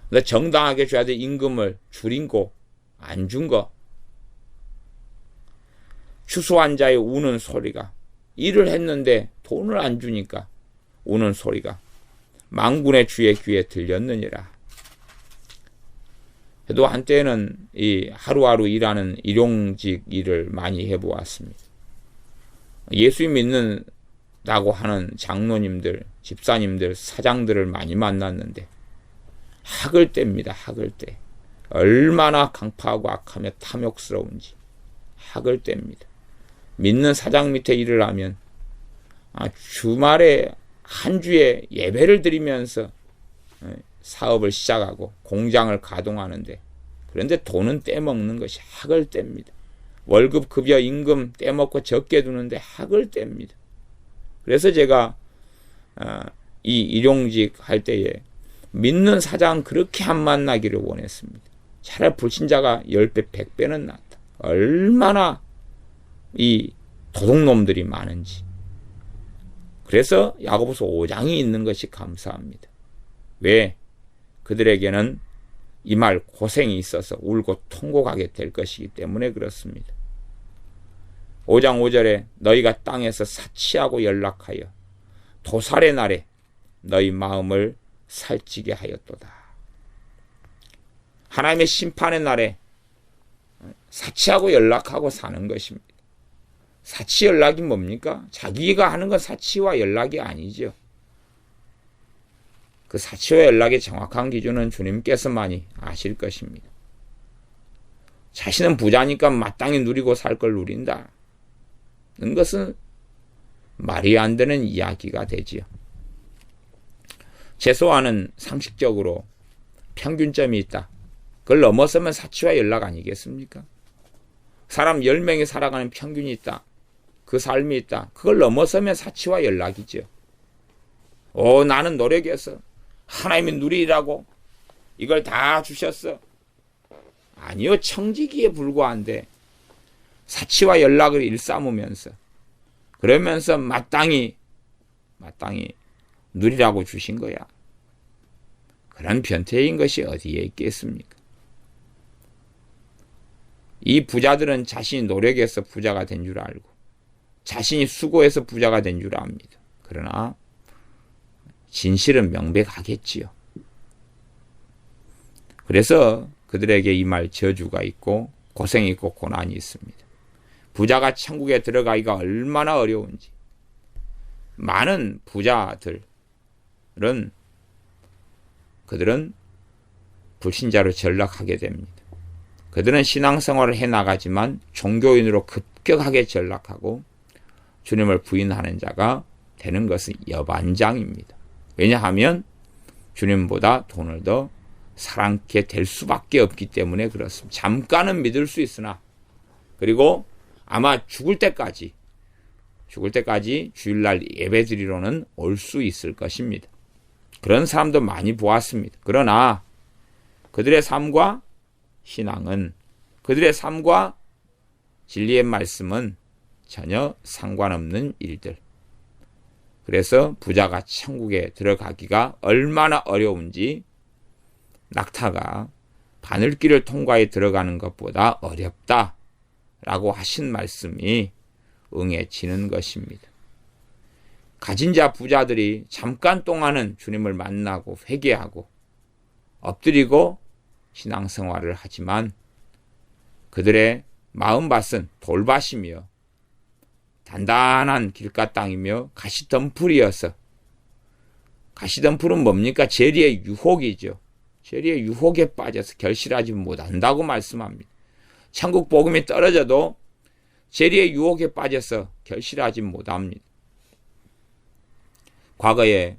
너 정당하게 줘야 될 임금을 줄인 거, 안 준 거, 추수한 자의 우는 소리가, 일을 했는데 돈을 안 주니까 우는 소리가 만군의 주의 귀에 들렸느니라. 그래도 한때는 이 하루하루 일하는 일용직 일을 많이 해보았습니다. 예수 믿는다고 하는 장로님들, 집사님들, 사장들을 많이 만났는데 학을 뗍니다. 학을 떼. 얼마나 강파하고 악하며 탐욕스러운지 학을 뗍니다. 믿는 사장 밑에 일을 하면 주말에 한 주에 예배를 드리면서 사업을 시작하고 공장을 가동하는데 그런데 돈은 떼먹는 것이 학을 뗍니다. 월급, 급여, 임금 떼먹고 적게 두는데 학을 뗍니다. 그래서 제가 이 일용직 할 때에 믿는 사장 그렇게 안 만나기를 원했습니다. 차라리 불신자가 10배, 100배는 낫다. 얼마나 이 도둑놈들이 많은지. 그래서 야고보서 5장이 있는 것이 감사합니다. 왜? 그들에게는 이 말 고생이 있어서 울고 통곡하게 될 것이기 때문에 그렇습니다. 5장 5절에 너희가 땅에서 사치하고 연락하여 도살의 날에 너희 마음을 살찌게 하였도다. 하나님의 심판의 날에 사치하고 연락하고 사는 것입니다. 사치 연락이 뭡니까? 자기가 하는 건 사치와 연락이 아니죠. 그 사치와 연락의 정확한 기준은 주님께서만이 아실 것입니다. 자신은 부자니까 마땅히 누리고 살 걸 누린다. 는 것은 말이 안 되는 이야기가 되지요. 최소한은 상식적으로 평균점이 있다. 그걸 넘어서면 사치와 연락 아니겠습니까? 사람 10명이 살아가는 평균이 있다. 그 삶이 있다. 그걸 넘어서면 사치와 연락이죠. 나는 노력해서 하나님이 누리라고 이걸 다 주셨어? 아니요. 청지기에 불과한데 사치와 연락을 일삼으면서 그러면서 마땅히 누리라고 주신 거야. 그런 변태인 것이 어디에 있겠습니까? 이 부자들은 자신이 노력해서 부자가 된 줄 알고 자신이 수고해서 부자가 된 줄 압니다. 그러나 진실은 명백하겠지요. 그래서 그들에게 임할 저주가 있고 고생이 있고 고난이 있습니다. 부자가 천국에 들어가기가 얼마나 어려운지. 많은 부자들은 그들은 불신자로 전락하게 됩니다. 그들은 신앙생활을 해나가지만 종교인으로 급격하게 전락하고 주님을 부인하는 자가 되는 것은 여반장입니다. 왜냐하면 주님보다 돈을 더 사랑케 될 수밖에 없기 때문에 그렇습니다. 잠깐은 믿을 수 있으나 그리고 아마 죽을 때까지 주일날 예배드리러는 올 수 있을 것입니다. 그런 사람도 많이 보았습니다. 그러나 그들의 삶과 신앙은, 그들의 삶과 진리의 말씀은 전혀 상관없는 일들. 그래서 부자가 천국에 들어가기가 얼마나 어려운지 낙타가 바늘길을 통과해 들어가는 것보다 어렵다라고 하신 말씀이 응해지는 것입니다. 가진 자 부자들이 잠깐 동안은 주님을 만나고 회개하고 엎드리고 신앙생활을 하지만 그들의 마음밭은 돌밭이며 단단한 길가 땅이며 가시덤불이어서, 가시덤불은 뭡니까? 재리의 유혹이죠. 재리의 유혹에 빠져서 결실하지 못한다고 말씀합니다. 천국 복음이 떨어져도 재리의 유혹에 빠져서 결실하지 못합니다. 과거에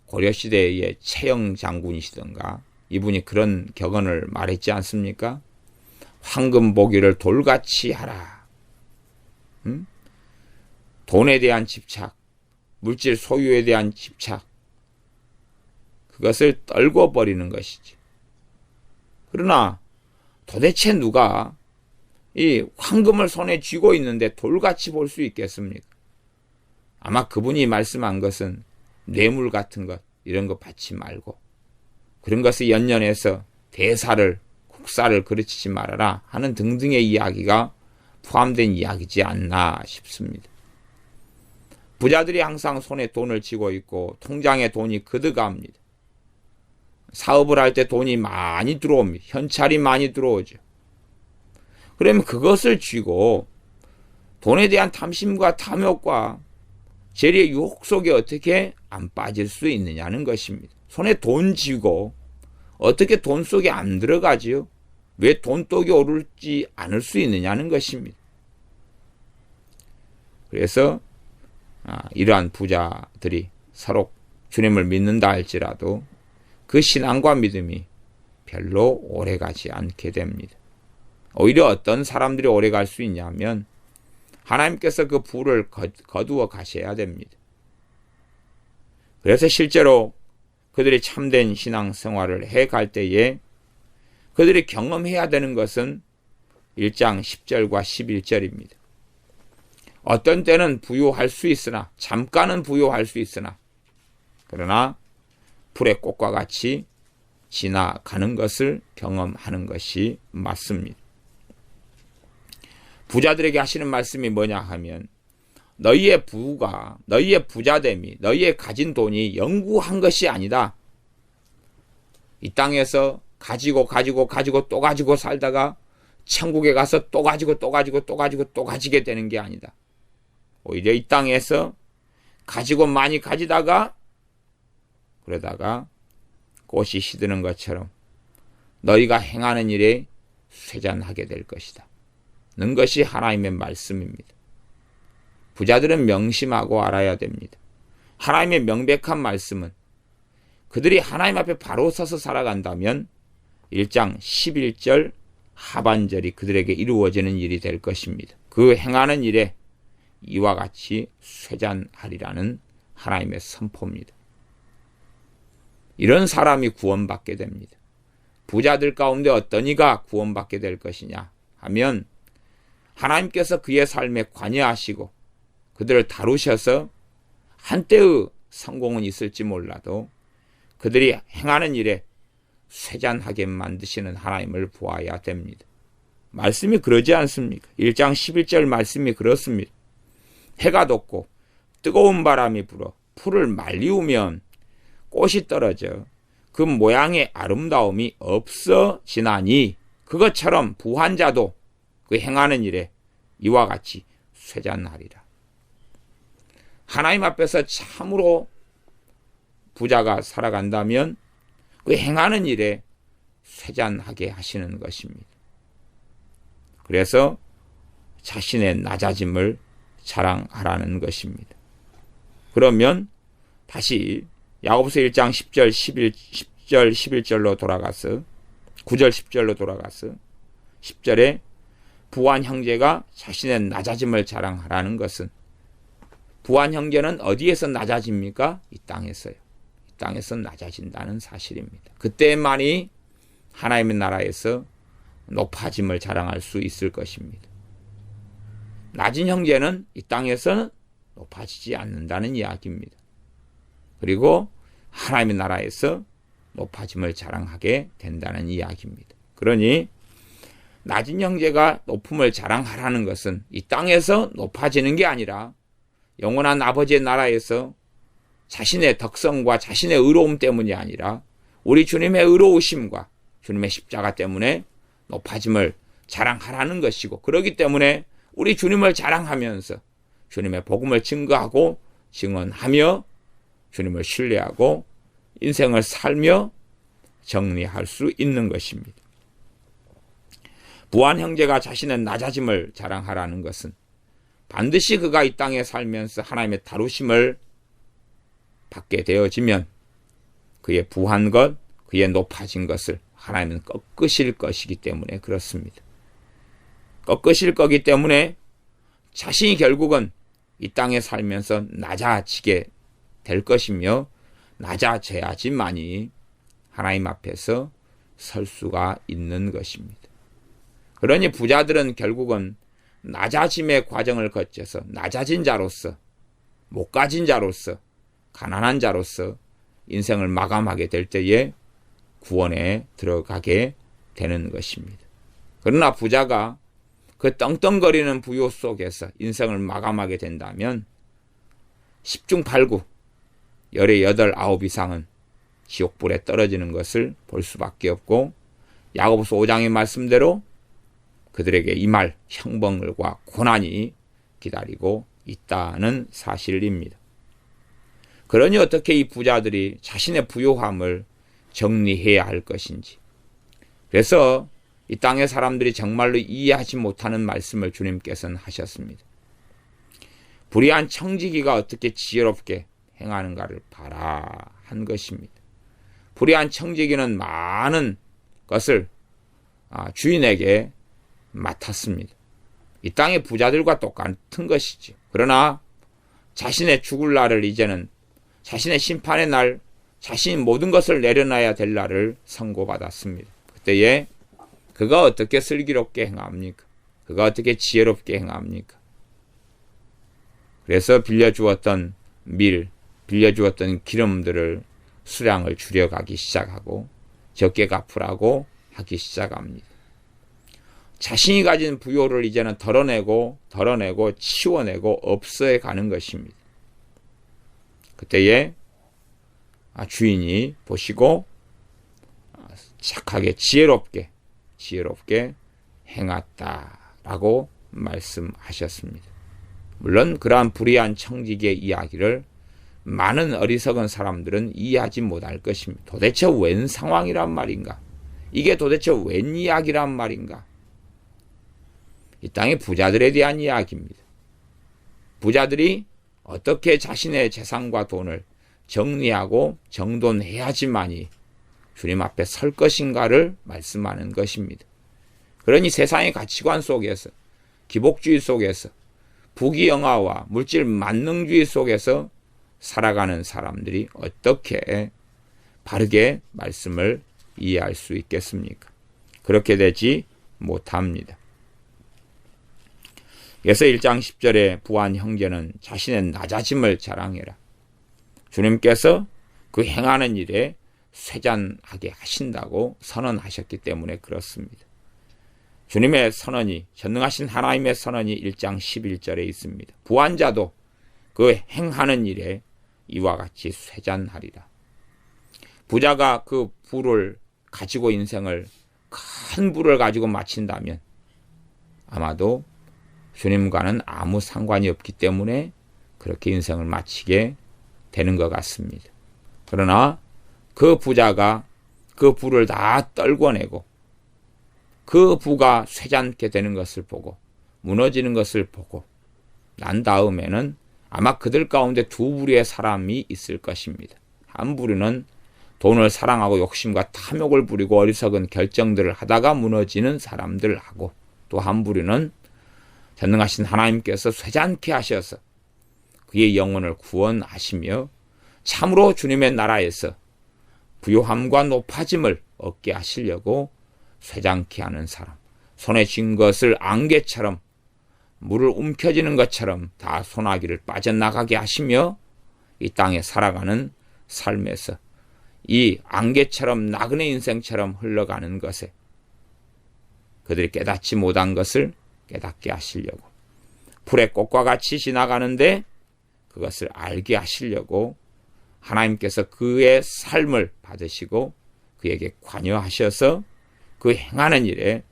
고려시대의 최영 장군이시던가 이분이 그런 격언을 말했지 않습니까? 황금 보기를 돌같이 하라. 돈에 대한 집착, 물질 소유에 대한 집착, 그것을 떨궈 버리는 것이지. 그러나 도대체 누가 이 황금을 손에 쥐고 있는데 돌같이 볼 수 있겠습니까? 아마 그분이 말씀한 것은 뇌물 같은 것, 이런 거 받지 말고 그런 것을 연연해서 대사를, 국사를 그르치지 말아라 하는 등등의 이야기가 포함된 이야기지 않나 싶습니다. 부자들이 항상 손에 돈을 쥐고 있고 통장에 돈이 그득합니다. 사업을 할 때 돈이 많이 들어옵니다. 현찰이 많이 들어오죠. 그러면 그것을 쥐고 돈에 대한 탐심과 탐욕과 재리의 유혹 속에 어떻게 안 빠질 수 있느냐는 것입니다. 손에 돈 쥐고 어떻게 돈 속에 안 들어가지요? 왜 돈독이 오르지 않을 수 있느냐는 것입니다. 그래서 이러한 부자들이 서로 주님을 믿는다 할지라도 그 신앙과 믿음이 별로 오래가지 않게 됩니다. 오히려 어떤 사람들이 오래갈 수 있냐면 하나님께서 그 부를 거두어 가셔야 됩니다. 그래서 실제로 그들이 참된 신앙생활을 해갈 때에 그들이 경험해야 되는 것은 1장 10절과 11절입니다. 어떤 때는 부유할 수 있으나, 잠깐은 부유할 수 있으나, 그러나 풀의 꽃과 같이 지나가는 것을 경험하는 것이 맞습니다. 부자들에게 하시는 말씀이 뭐냐 하면 너희의 부가, 너희의 부자됨이, 너희의 가진 돈이 영구한 것이 아니다. 이 땅에서 가지고 또 가지고 살다가 천국에 가서 또 가지고 또 가지게 되는 게 아니다. 오히려 이 땅에서 가지고 많이 가지다가 그러다가 꽃이 시드는 것처럼 너희가 행하는 일에 쇠잔하게 될 것이다. 는 것이 하나님의 말씀입니다. 부자들은 명심하고 알아야 됩니다. 하나님의 명백한 말씀은 그들이 하나님 앞에 바로 서서 살아간다면 1장 11절 하반절이 그들에게 이루어지는 일이 될 것입니다. 그 행하는 일에 이와 같이 쇠잔하리라는 하나님의 선포입니다. 이런 사람이 구원받게 됩니다. 부자들 가운데 어떤 이가 구원받게 될 것이냐 하면 하나님께서 그의 삶에 관여하시고 그들을 다루셔서 한때의 성공은 있을지 몰라도 그들이 행하는 일에 쇠잔하게 만드시는 하나님을 보아야 됩니다. 말씀이 그러지 않습니까? 1장 11절 말씀이 그렇습니다. 해가 돋고 뜨거운 바람이 불어 풀을 말리우면 꽃이 떨어져 그 모양의 아름다움이 없어지나니 그것처럼 부한 자도 그 행하는 일에 이와 같이 쇠잔하리라. 하나님 앞에서 참으로 부자가 살아간다면 그 행하는 일에 쇠잔하게 하시는 것입니다. 그래서 자신의 낮아짐을 자랑하라는 것입니다. 그러면 다시 야고보서 1장 10절 11절로 돌아가서 9절 10절로 돌아가서 10절에 부한 형제가 자신의 낮아짐을 자랑하라는 것은 부한 형제는 어디에서 낮아집니까? 이 땅에서요. 이 땅에서 낮아진다는 사실입니다. 그때만이 하나님의 나라에서 높아짐을 자랑할 수 있을 것입니다. 낮은 형제는 이 땅에서는 높아지지 않는다는 이야기입니다. 그리고 하나님의 나라에서 높아짐을 자랑하게 된다는 이야기입니다. 그러니 낮은 형제가 높음을 자랑하라는 것은 이 땅에서 높아지는 게 아니라 영원한 아버지의 나라에서 자신의 덕성과 자신의 의로움 때문이 아니라 우리 주님의 의로우심과 주님의 십자가 때문에 높아짐을 자랑하라는 것이고, 그렇기 때문에 우리 주님을 자랑하면서 주님의 복음을 증거하고 증언하며 주님을 신뢰하고 인생을 살며 정리할 수 있는 것입니다. 부한 형제가 자신의 낮아짐을 자랑하라는 것은 반드시 그가 이 땅에 살면서 하나님의 다루심을 받게 되어지면 그의 부한 것, 그의 높아진 것을 하나님은 꺾으실 것이기 때문에 그렇습니다. 꺾으실 거기 때문에 자신이 결국은 이 땅에 살면서 낮아지게 될 것이며 낮아져야지만이 하나님 앞에서 설 수가 있는 것입니다. 그러니 부자들은 결국은 낮아짐의 과정을 거쳐서 낮아진 자로서, 못 가진 자로서, 가난한 자로서 인생을 마감하게 될 때에 구원에 들어가게 되는 것입니다. 그러나 부자가 그 떵떵거리는 부요 속에서 인생을 마감하게 된다면 10중 8구, 열의 8, 9 이상은 지옥불에 떨어지는 것을 볼 수밖에 없고, 야고보서 5장의 말씀대로 그들에게 임할 형벌과 고난이 기다리고 있다는 사실입니다. 그러니 어떻게 이 부자들이 자신의 부요함을 정리해야 할 것인지, 그래서 이 땅의 사람들이 정말로 이해하지 못하는 말씀을 주님께서는 하셨습니다. 불의한 청지기가 어떻게 지혜롭게 행하는가를 봐라 한 것입니다. 불의한 청지기는 많은 것을 주인에게 맡았습니다. 이 땅의 부자들과 똑같은 것이죠. 그러나 자신의 죽을 날을, 이제는 자신의 심판의 날, 자신이 모든 것을 내려놔야 될 날을 선고받았습니다. 그때에 그가 어떻게 슬기롭게 행합니까? 그가 어떻게 지혜롭게 행합니까? 그래서 빌려주었던 밀, 빌려주었던 기름들을 수량을 줄여가기 시작하고 적게 갚으라고 하기 시작합니다. 자신이 가진 부요를 이제는 덜어내고 치워내고 없어해 가는 것입니다. 그때에 주인이 보시고 착하게 지혜롭게 행했다라고 말씀하셨습니다. 물론 그러한 불의한 청지기의 이야기를 많은 어리석은 사람들은 이해하지 못할 것입니다. 도대체 웬 상황이란 말인가? 이게 도대체 웬 이야기란 말인가? 이 땅의 부자들에 대한 이야기입니다. 부자들이 어떻게 자신의 재산과 돈을 정리하고 정돈해야지만이 주님 앞에 설 것인가를 말씀하는 것입니다. 그러니 세상의 가치관 속에서, 기복주의 속에서, 부귀영화와 물질 만능주의 속에서 살아가는 사람들이 어떻게 바르게 말씀을 이해할 수 있겠습니까? 그렇게 되지 못합니다. 그래서 1장 10절에 부한 형제는 자신의 낮아짐을 자랑해라. 주님께서 그 행하는 일에 쇠잔하게 하신다고 선언하셨기 때문에 그렇습니다. 주님의 선언이, 전능하신 하나님의 선언이 1장 11절에 있습니다. 부한 자도 그 행하는 일에 이와 같이 쇠잔하리라. 부자가 그 부를 가지고 인생을, 큰 부를 가지고 마친다면 아마도 주님과는 아무 상관이 없기 때문에 그렇게 인생을 마치게 되는 것 같습니다. 그러나 그 부자가 그 부를 다 떨궈내고 그 부가 쇠잔케 되는 것을 보고 무너지는 것을 보고 난 다음에는 아마 그들 가운데 두 부류의 사람이 있을 것입니다. 한 부류는 돈을 사랑하고 욕심과 탐욕을 부리고 어리석은 결정들을 하다가 무너지는 사람들하고, 또 한 부류는 전능하신 하나님께서 쇠잔케 하셔서 그의 영혼을 구원하시며 참으로 주님의 나라에서 부요함과 높아짐을 얻게 하시려고 쇠잔케 하는 사람, 손에 쥔 것을 안개처럼 물을 움켜쥐는 것처럼 다 소나기를 빠져나가게 하시며 이 땅에 살아가는 삶에서 이 안개처럼 나그네 인생처럼 흘러가는 것에 그들이 깨닫지 못한 것을 깨닫게 하시려고, 풀의 꽃과 같이 지나가는데 그것을 알게 하시려고 하나님께서 그의 삶을 받으시고 그에게 관여하셔서 그 행하는 일에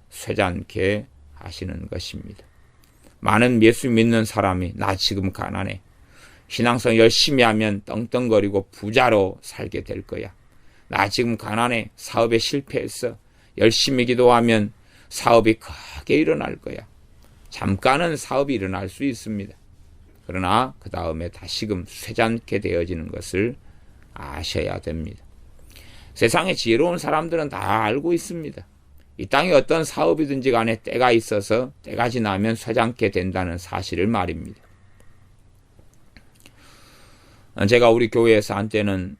쇠잔케 하시는 것입니다. 많은 예수 믿는 사람이 나 지금 가난해, 신앙성 열심히 하면 떵떵거리고 부자로 살게 될 거야, 나 지금 가난해, 사업에 실패했어, 열심히 기도하면 사업이 크게 일어날 거야. 잠깐은 사업이 일어날 수 있습니다. 그러나 그 다음에 다시금 쇠잔케 되어지는 것을 아셔야 됩니다. 세상에 지혜로운 사람들은 다 알고 있습니다. 이 땅에 어떤 사업이든지 간에 때가 있어서 때가 지나면 쇠잔케 된다는 사실을 말입니다. 제가 우리 교회에서 한때는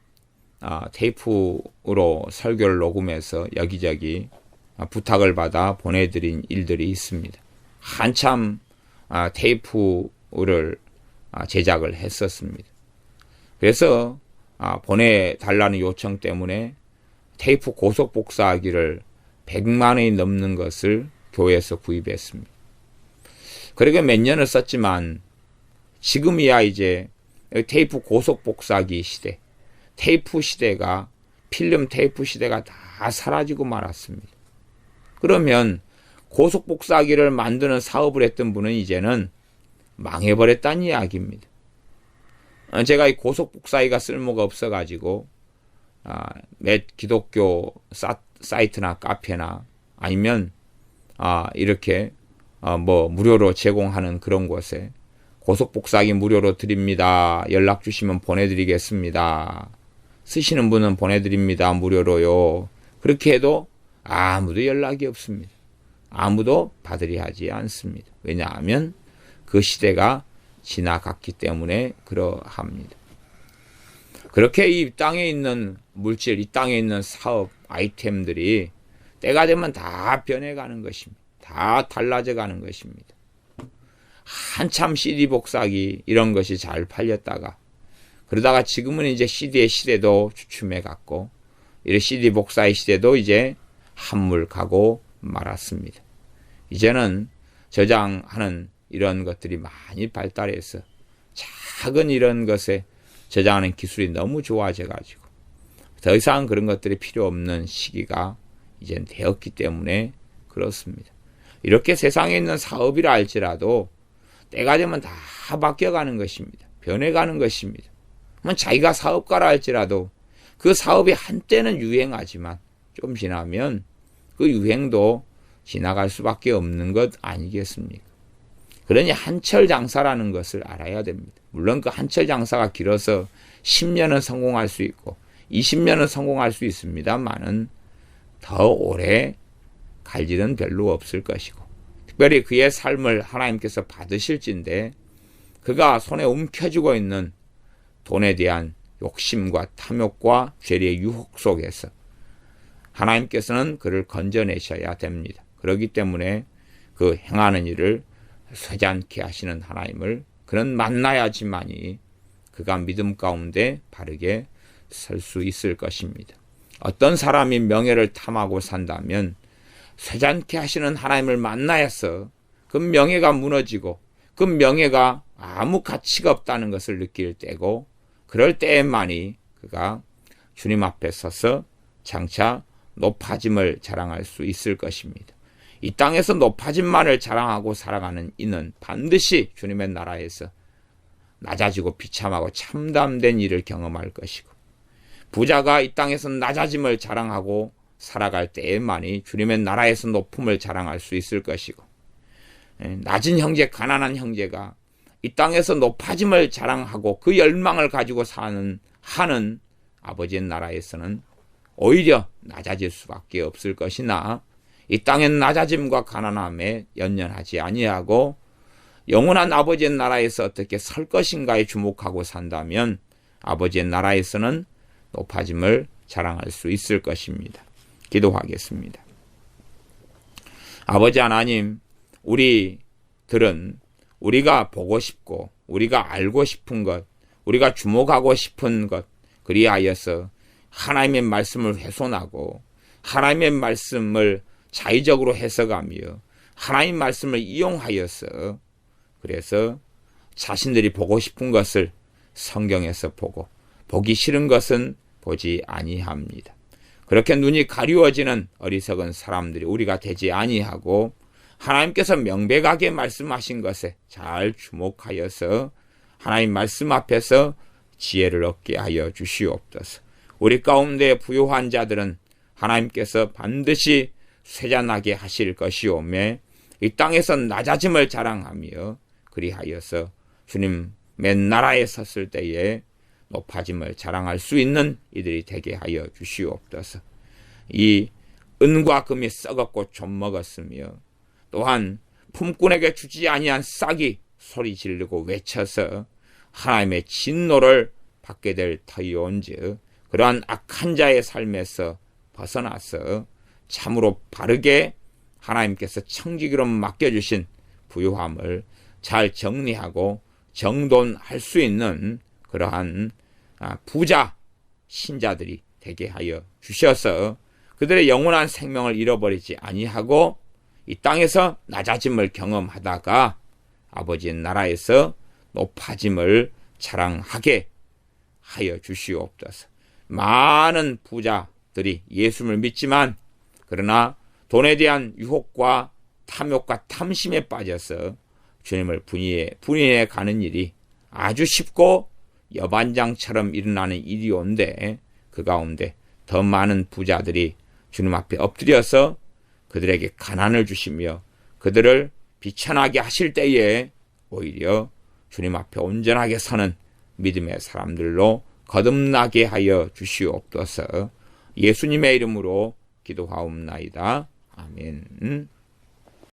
테이프로 설교를 녹음해서 여기저기 부탁을 받아 보내드린 일들이 있습니다. 한참 테이프를 제작을 했었습니다. 그래서 보내달라는 요청 때문에 테이프 고속 복사하기를 100만 원이 넘는 것을 교회에서 구입했습니다. 그렇게 몇 년을 썼지만 지금이야 이제 테이프 고속 복사기 시대, 테이프 시대가, 필름 테이프 시대가 다 사라지고 말았습니다. 그러면 고속 복사기를 만드는 사업을 했던 분은 이제는 망해버렸다는 이야기입니다. 제가 이 고속 복사기가 쓸모가 없어가지고 몇 기독교 사이트나 카페나 아니면 이렇게 무료로 제공하는 그런 곳에 고속 복사기 무료로 드립니다, 연락 주시면 보내드리겠습니다, 쓰시는 분은 보내드립니다, 무료로요. 그렇게 해도 아무도 연락이 없습니다. 아무도 받으려 하지 않습니다. 왜냐하면 그 시대가 지나갔기 때문에 그러합니다. 그렇게 이 땅에 있는 물질, 이 땅에 있는 사업 아이템들이 때가 되면 다 변해가는 것입니다. 다 달라져 가는 것입니다. 한참 CD 복사기 이런 것이 잘 팔렸다가 그러다가 지금은 이제 CD의 시대도 주춤해 갔고 이런 CD 복사의 시대도 이제 한물 가고 말았습니다. 이제는 저장하는 이런 것들이 많이 발달해서 작은 이런 것에 저장하는 기술이 너무 좋아져 가지고 더 이상 그런 것들이 필요 없는 시기가 이제 되었기 때문에 그렇습니다. 이렇게 세상에 있는 사업이라 할지라도 때가 되면 다 바뀌어가는 것입니다. 변해가는 것입니다. 자기가 사업가라 할지라도 그 사업이 한때는 유행하지만 좀 지나면 그 유행도 지나갈 수밖에 없는 것 아니겠습니까? 그러니 한철 장사라는 것을 알아야 됩니다. 물론 그 한철 장사가 길어서 10년은 성공할 수 있고 20년은 성공할 수 있습니다만은 더 오래 갈 일은 별로 없을 것이고 특별히 그의 삶을 하나님께서 받으실진데 그가 손에 움켜쥐고 있는 돈에 대한 욕심과 탐욕과 죄의 유혹 속에서 하나님께서는 그를 건져내셔야 됩니다. 그렇기 때문에 그 행하는 일을 쇠잔케 하시는 하나님을 그는 만나야지만이 그가 믿음 가운데 바르게 설 수 있을 것입니다. 어떤 사람이 명예를 탐하고 산다면 쇠잔케 하시는 하나님을 만나야서 그 명예가 무너지고 그 명예가 아무 가치가 없다는 것을 느낄 때고, 그럴 때에만이 그가 주님 앞에 서서 장차 높아짐을 자랑할 수 있을 것입니다. 이 땅에서 높아짐만을 자랑하고 살아가는 이는 반드시 주님의 나라에서 낮아지고 비참하고 참담된 일을 경험할 것이고, 부자가 이 땅에서 낮아짐을 자랑하고 살아갈 때에만이 주님의 나라에서 높음을 자랑할 수 있을 것이고, 낮은 형제, 가난한 형제가 이 땅에서 높아짐을 자랑하고 그 열망을 가지고 하는 아버지의 나라에서는 오히려 낮아질 수밖에 없을 것이나, 이 땅의 낮아짐과 가난함에 연연하지 아니하고 영원한 아버지의 나라에서 어떻게 설 것인가에 주목하고 산다면 아버지의 나라에서는 높아짐을 자랑할 수 있을 것입니다. 기도하겠습니다. 아버지 하나님, 우리들은 우리가 보고 싶고 우리가 알고 싶은 것, 우리가 주목하고 싶은 것, 그리하여서 하나님의 말씀을 훼손하고 하나님의 말씀을 자의적으로 해석하며 하나님 말씀을 이용하여서, 그래서 자신들이 보고 싶은 것을 성경에서 보고 보기 싫은 것은 보지 아니합니다. 그렇게 눈이 가리워지는 어리석은 사람들이 우리가 되지 아니하고 하나님께서 명백하게 말씀하신 것에 잘 주목하여서 하나님 말씀 앞에서 지혜를 얻게 하여 주시옵소서. 우리 가운데 부요한 자들은 하나님께서 반드시 쇠잔하게 하실 것이오매 이 땅에서 낮아짐을 자랑하며 그리하여서 주님의 나라에 섰을 때에 높아짐을 자랑할 수 있는 이들이 되게 하여 주시옵소서. 이 은과 금이 썩었고 좀먹었으며 또한 품꾼에게 주지 아니한 싹이 소리 지르고 외쳐서 하나님의 진노를 받게 될 터이온즉 그러한 악한 자의 삶에서 벗어나서 참으로 바르게 하나님께서 청지기로 맡겨주신 부요함을 잘 정리하고 정돈할 수 있는 그러한 부자 신자들이 되게 하여 주셔서 그들의 영원한 생명을 잃어버리지 아니하고 이 땅에서 낮아짐을 경험하다가 아버지의 나라에서 높아짐을 자랑하게 하여 주시옵소서. 많은 부자들이 예수를 믿지만 그러나 돈에 대한 유혹과 탐욕과 탐심에 빠져서 주님을 분인해 가는 일이 아주 쉽고 여반장처럼 일어나는 일이온데, 그 가운데 더 많은 부자들이 주님 앞에 엎드려서 그들에게 가난을 주시며 그들을 비천하게 하실 때에 오히려 주님 앞에 온전하게 서는 믿음의 사람들로 거듭나게 하여 주시옵소서. 예수님의 이름으로 기도하옵나이다. 아멘.